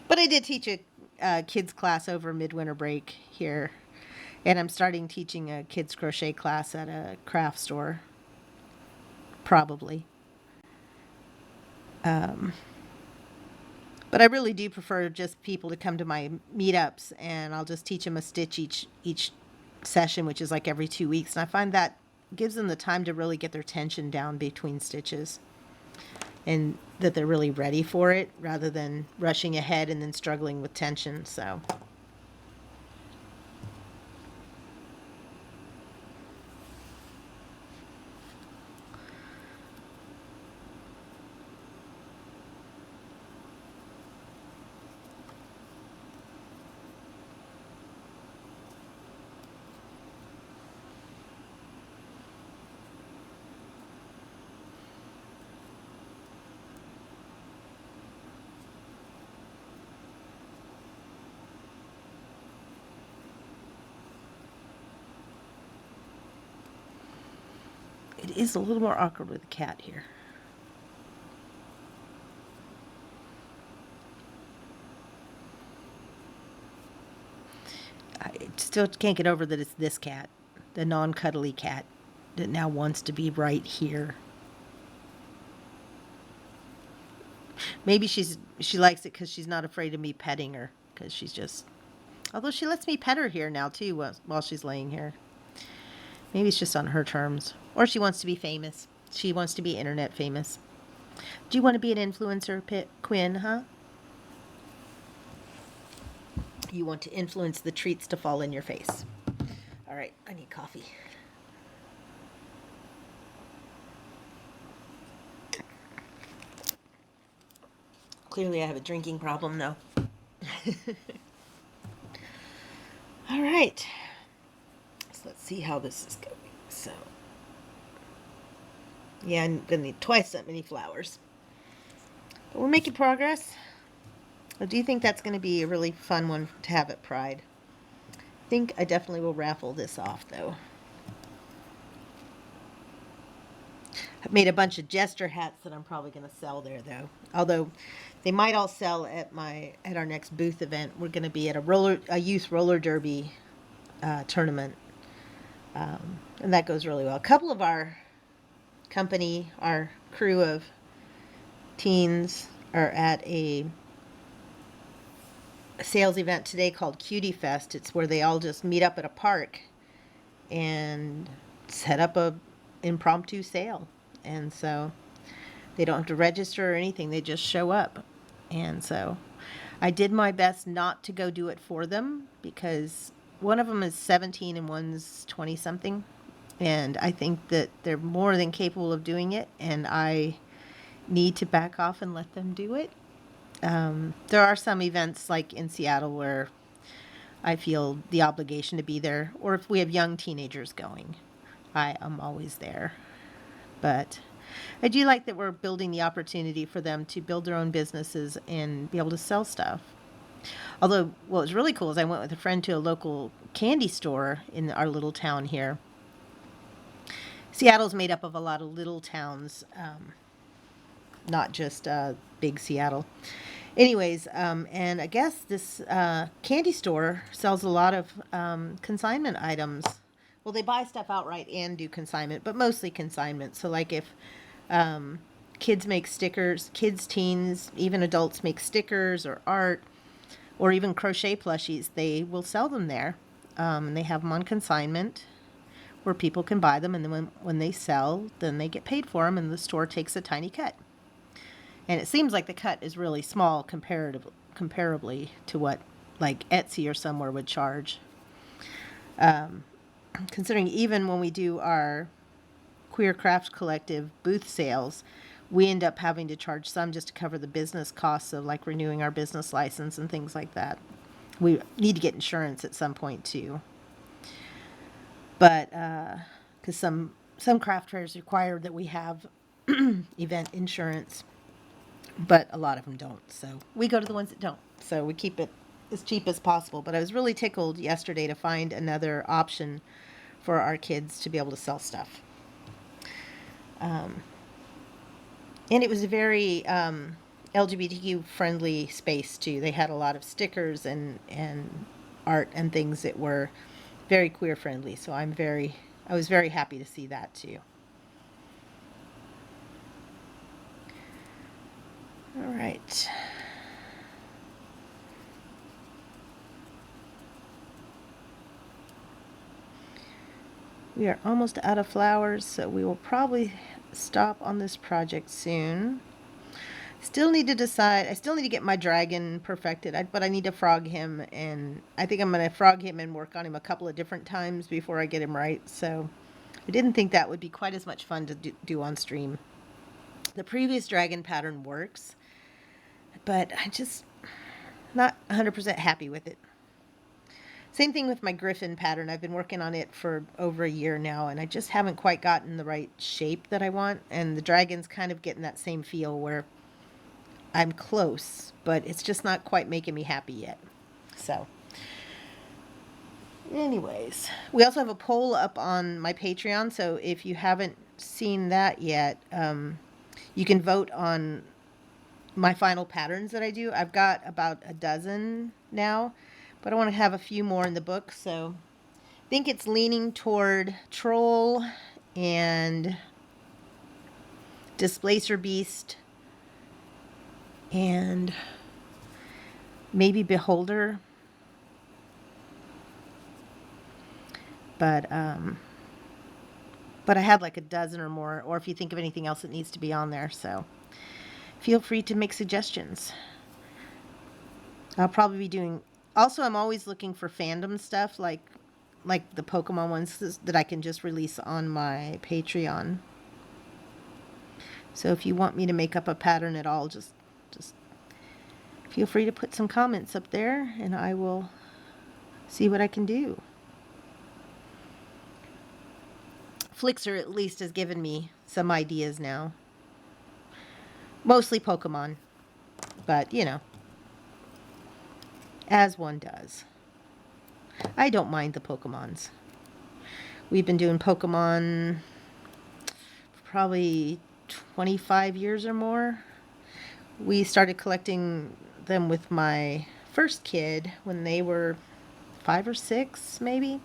But I did teach a kids class over midwinter break here, and I'm starting teaching a kids crochet class at a craft store, probably. But I really do prefer just people to come to my meetups, and I'll just teach them a stitch each session, which is like every 2 weeks. And I find that gives them the time to really get their tension down between stitches, and that they're really ready for it rather than rushing ahead and then struggling with tension. So it is a little more awkward with the cat here. I still can't get over that it's this cat, the non-cuddly cat, that now wants to be right here. Maybe she likes it because she's not afraid of me petting her, because she's just, although she lets me pet her here now too while she's laying here. Maybe it's just on her terms, or she wants to be famous. She wants to be internet famous. Do you want to be an influencer, Quinn? Huh? You want to influence the treats to fall in your face. All right, I need coffee. Clearly I have a drinking problem though. All right. So let's see how this is going. So, yeah, I'm going to need twice that many flowers. But we're making progress. I do think that's going to be a really fun one to have at Pride. I think I definitely will raffle this off though. I've made a bunch of jester hats that I'm probably going to sell there though. Although they might all sell at our next booth event. We're going to be at a youth roller derby tournament, and that goes really well. A couple of our company, our crew of teens, are at a sales event today called Cutie Fest. It's where they all just meet up at a park and set up a impromptu sale, and so they don't have to register or anything. They just show up. And so I did my best not to go do it for them, because one of them is 17 and one's 20 something. And I think that they're more than capable of doing it, and I need to back off and let them do it. There are some events like in Seattle where I feel the obligation to be there, or if we have young teenagers going, I am always there. But I do like that we're building the opportunity for them to build their own businesses and be able to sell stuff. Although what was really cool is I went with a friend to a local candy store in our little town here. Seattle's made up of a lot of little towns, not just big Seattle. Anyways, and I guess this candy store sells a lot of consignment items. Well, they buy stuff outright and do consignment, but mostly consignment. So like if kids make stickers, kids, teens, even adults make stickers or art, or even crochet plushies, they will sell them there. And they have them on consignment where people can buy them, and then when they sell, then they get paid for them, and the store takes a tiny cut. And it seems like the cut is really small comparably to what like Etsy or somewhere would charge. Considering even when we do our Queer Craft Collective booth sales, we end up having to charge some just to cover the business costs of like renewing our business license and things like that. We need to get insurance at some point too. But because some craft fairs require that we have event insurance, but a lot of them don't. So we go to the ones that don't. So we keep it as cheap as possible. But I was really tickled yesterday to find another option for our kids to be able to sell stuff. And it was a very LGBTQ friendly space too. They had a lot of stickers and art and things that were very queer friendly. So I was very happy to see that too. All right. We are almost out of flowers, so we will probably stop on this project soon. Still need to decide. I still need to get my dragon perfected, but I need to frog him, and I think I'm going to frog him and work on him a couple of different times before I get him right. So I didn't think that would be quite as much fun to do on stream. The previous dragon pattern works, but I'm just not 100% happy with it. Same thing with my griffin pattern. I've been working on it for over a year now, and I just haven't quite gotten the right shape that I want. And the dragon's kind of getting that same feel where I'm close, but it's just not quite making me happy yet. So, anyways, we also have a poll up on my Patreon. So if you haven't seen that yet, you can vote on my final patterns that I do. I've got about a dozen now, but I want to have a few more in the book. So I think it's leaning toward Troll and Displacer Beast and maybe Beholder. But I had like a dozen or more, or if you think of anything else that needs to be on there. So feel free to make suggestions. I'll probably be doing... Also, I'm always looking for fandom stuff, like the Pokemon ones that I can just release on my Patreon. So if you want me to make up a pattern at all, just feel free to put some comments up there, and I will see what I can do. Flixer at least has given me some ideas now. Mostly Pokemon, but you know, as one does. I don't mind the Pokemons. We've been doing Pokemon for probably 25 years or more. We started collecting them with my first kid when they were 5 or 6, maybe.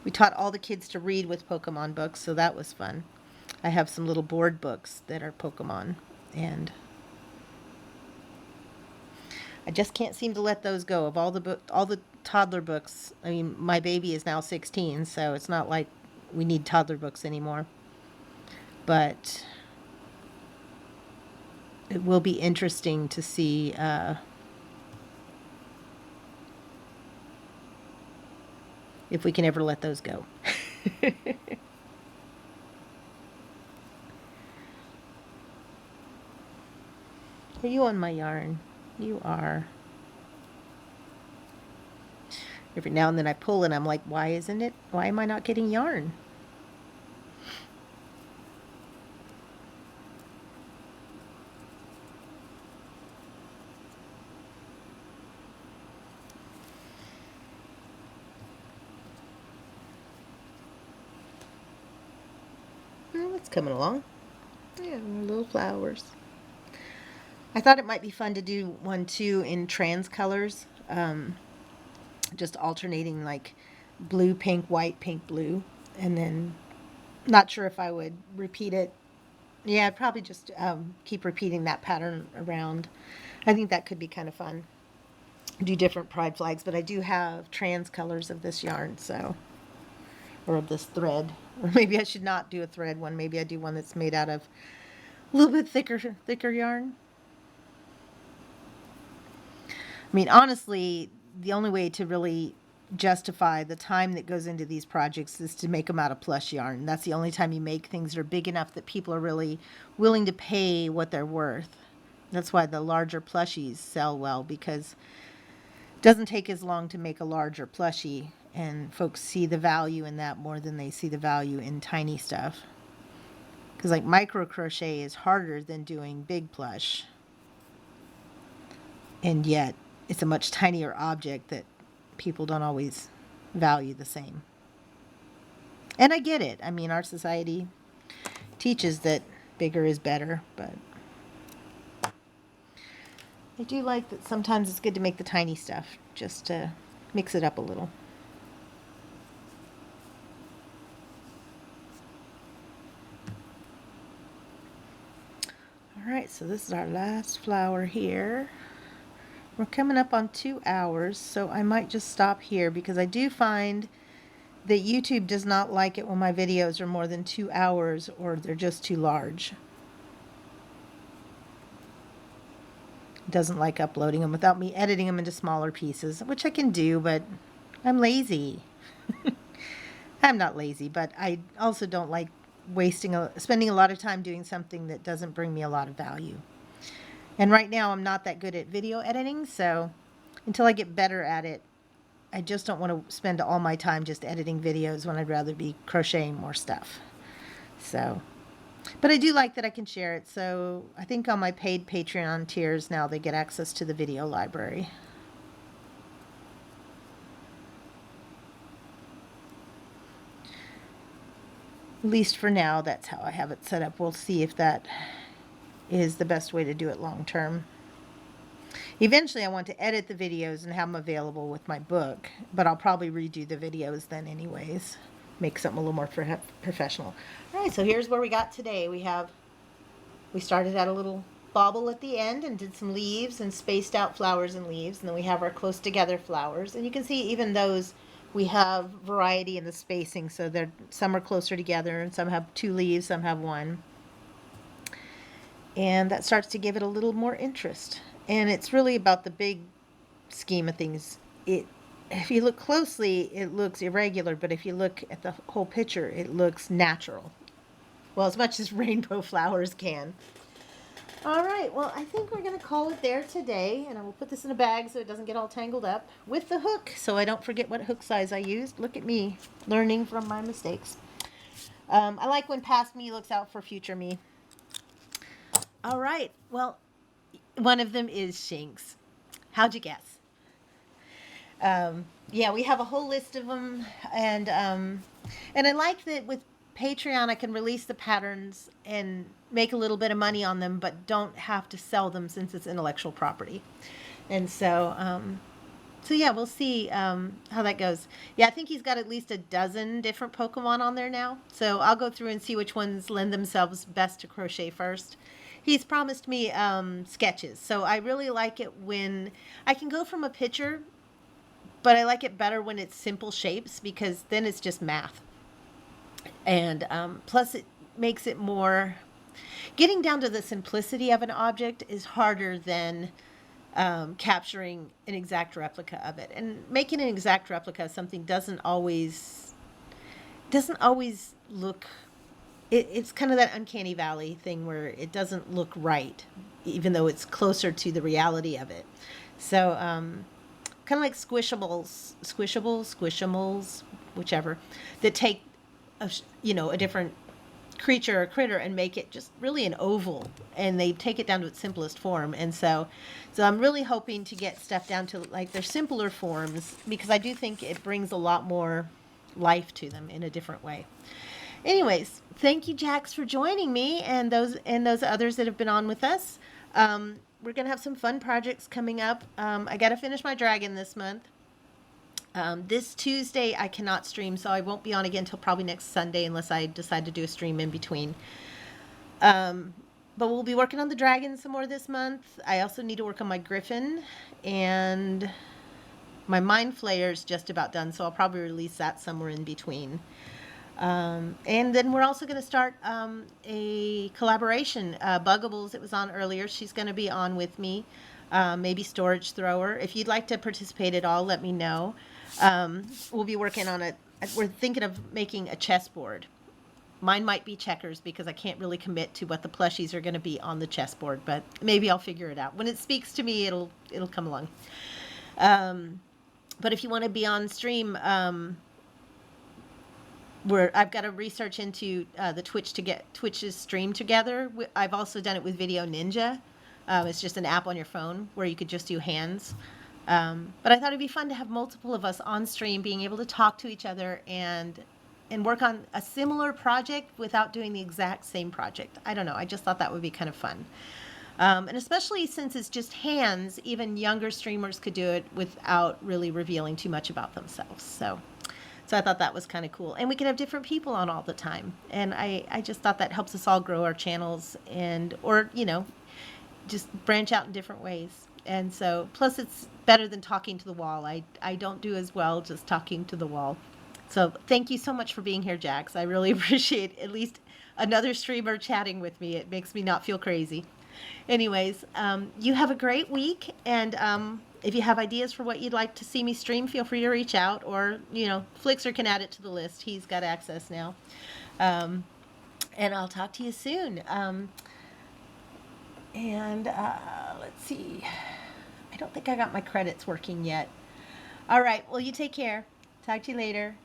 We taught all the kids to read with Pokemon books, so that was fun. I have some little board books that are Pokemon, and I just can't seem to let those go. Of all the toddler books, I mean, my baby is now 16, so it's not like we need toddler books anymore. But it will be interesting to see if we can ever let those go. Are you on my yarn? You are. Every now and then I pull and I'm like, why am I not getting yarn? Oh, it's coming along. Yeah, little flowers. I thought it might be fun to do one too in trans colors. Just alternating like blue, pink, white, pink, blue. And then not sure if I would repeat it. Yeah, I'd probably just keep repeating that pattern around. I think that could be kind of fun. Do different pride flags, but I do have trans colors of this yarn, so, or of this thread. Or maybe I should not do a thread one. Maybe I do one that's made out of a little bit thicker yarn. I mean, honestly, the only way to really justify the time that goes into these projects is to make them out of plush yarn. That's the only time you make things that are big enough that people are really willing to pay what they're worth. That's why the larger plushies sell well, because it doesn't take as long to make a larger plushie, and folks see the value in that more than they see the value in tiny stuff. Because like micro crochet is harder than doing big plush, and yet it's a much tinier object that people don't always value the same. And I get it. I mean, our society teaches that bigger is better, but I do like that sometimes it's good to make the tiny stuff just to mix it up a little. All right, so this is our last flower here. We're coming up on 2 hours, so I might just stop here because I do find that YouTube does not like it when my videos are more than 2 hours or they're just too large. It doesn't like uploading them without me editing them into smaller pieces, which I can do, but I'm lazy. I'm not lazy, but I also don't like spending a lot of time doing something that doesn't bring me a lot of value. And right now I'm not that good at video editing, so until I get better at it, I just don't want to spend all my time just editing videos when I'd rather be crocheting more stuff. So, but I do like that I can share it. So I think on my paid Patreon tiers now they get access to the video library. At least for now, that's how I have it set up. We'll see if that is the best way to do it long term. Eventually I want to edit the videos and have them available with my book, but I'll probably redo the videos then anyways. Make something a little more professional. All right, so here's where we got today. We started at a little bauble at the end and did some leaves and spaced out flowers and leaves, and then we have our close together flowers. And you can see even those, we have variety in the spacing, so some are closer together and some have 2 leaves, some have 1. And that starts to give it a little more interest. And it's really about the big scheme of things. If you look closely, it looks irregular, but if you look at the whole picture, it looks natural. Well, as much as rainbow flowers can. All right, well, I think we're going to call it there today, and I will put this in a bag so it doesn't get all tangled up with the hook, so I don't forget what hook size I used. Look at me, learning from my mistakes. I like when past me looks out for future me. All right, well, one of them is Shinx. How'd you guess? Yeah, we have a whole list of them, and I like that with Patreon I can release the patterns and make a little bit of money on them, but don't have to sell them since it's intellectual property. And so yeah, we'll see how that goes. Yeah, I think he's got at least a dozen different Pokemon on there now, so I'll go through and see which ones lend themselves best to crochet first. He's promised me sketches, so I really like it when I can go from a picture, but I like it better when it's simple shapes because then it's just math. And plus it makes it more, getting down to the simplicity of an object is harder than capturing an exact replica of it. And making an exact replica of something doesn't always look, it's kind of that uncanny valley thing where it doesn't look right, even though it's closer to the reality of it. So kind of like squishables, whichever, that take a different creature or critter and make it just really an oval, and they take it down to its simplest form. And so I'm really hoping to get stuff down to like their simpler forms, because I do think it brings a lot more life to them in a different way. Anyways, thank you, Jax, for joining me, and those others that have been on with us. We're gonna have some fun projects coming up. I gotta finish my dragon this month. This Tuesday I cannot stream, so I won't be on again until probably next Sunday unless I decide to do a stream in between. But we'll be working on the dragon some more this month. I also need to work on my griffin, and my mind flayer's just about done, so I'll probably release that somewhere in between. And then we're also going to start a collaboration. Buggables, that was on earlier, she's going to be on with me. Maybe Storage Thrower. If you'd like to participate at all, let me know. We'll be working on it. We're thinking of making a chessboard. Mine might be checkers because I can't really commit to what the plushies are going to be on the chessboard, but maybe I'll figure it out. When it speaks to me, it'll come along. But if you want to be on stream, where I've got to research into the Twitch to get Twitch's stream together. I've also done it with Video Ninja. It's just an app on your phone where you could just do hands. But I thought it'd be fun to have multiple of us on stream, being able to talk to each other and work on a similar project without doing the exact same project. I don't know. I just thought that would be kind of fun. And especially since it's just hands, even younger streamers could do it without really revealing too much about themselves. So I thought that was kind of cool. And we can have different people on all the time. And I just thought that helps us all grow our channels or just branch out in different ways. And so, plus it's better than talking to the wall. I don't do as well just talking to the wall. So thank you so much for being here, Jax. I really appreciate at least another streamer chatting with me. It makes me not feel crazy. Anyways, you have a great week. And if you have ideas for what you'd like to see me stream, feel free to reach out. Or, Flixer can add it to the list. He's got access now. And I'll talk to you soon. Let's see. I don't think I got my credits working yet. All right. Well, you take care. Talk to you later.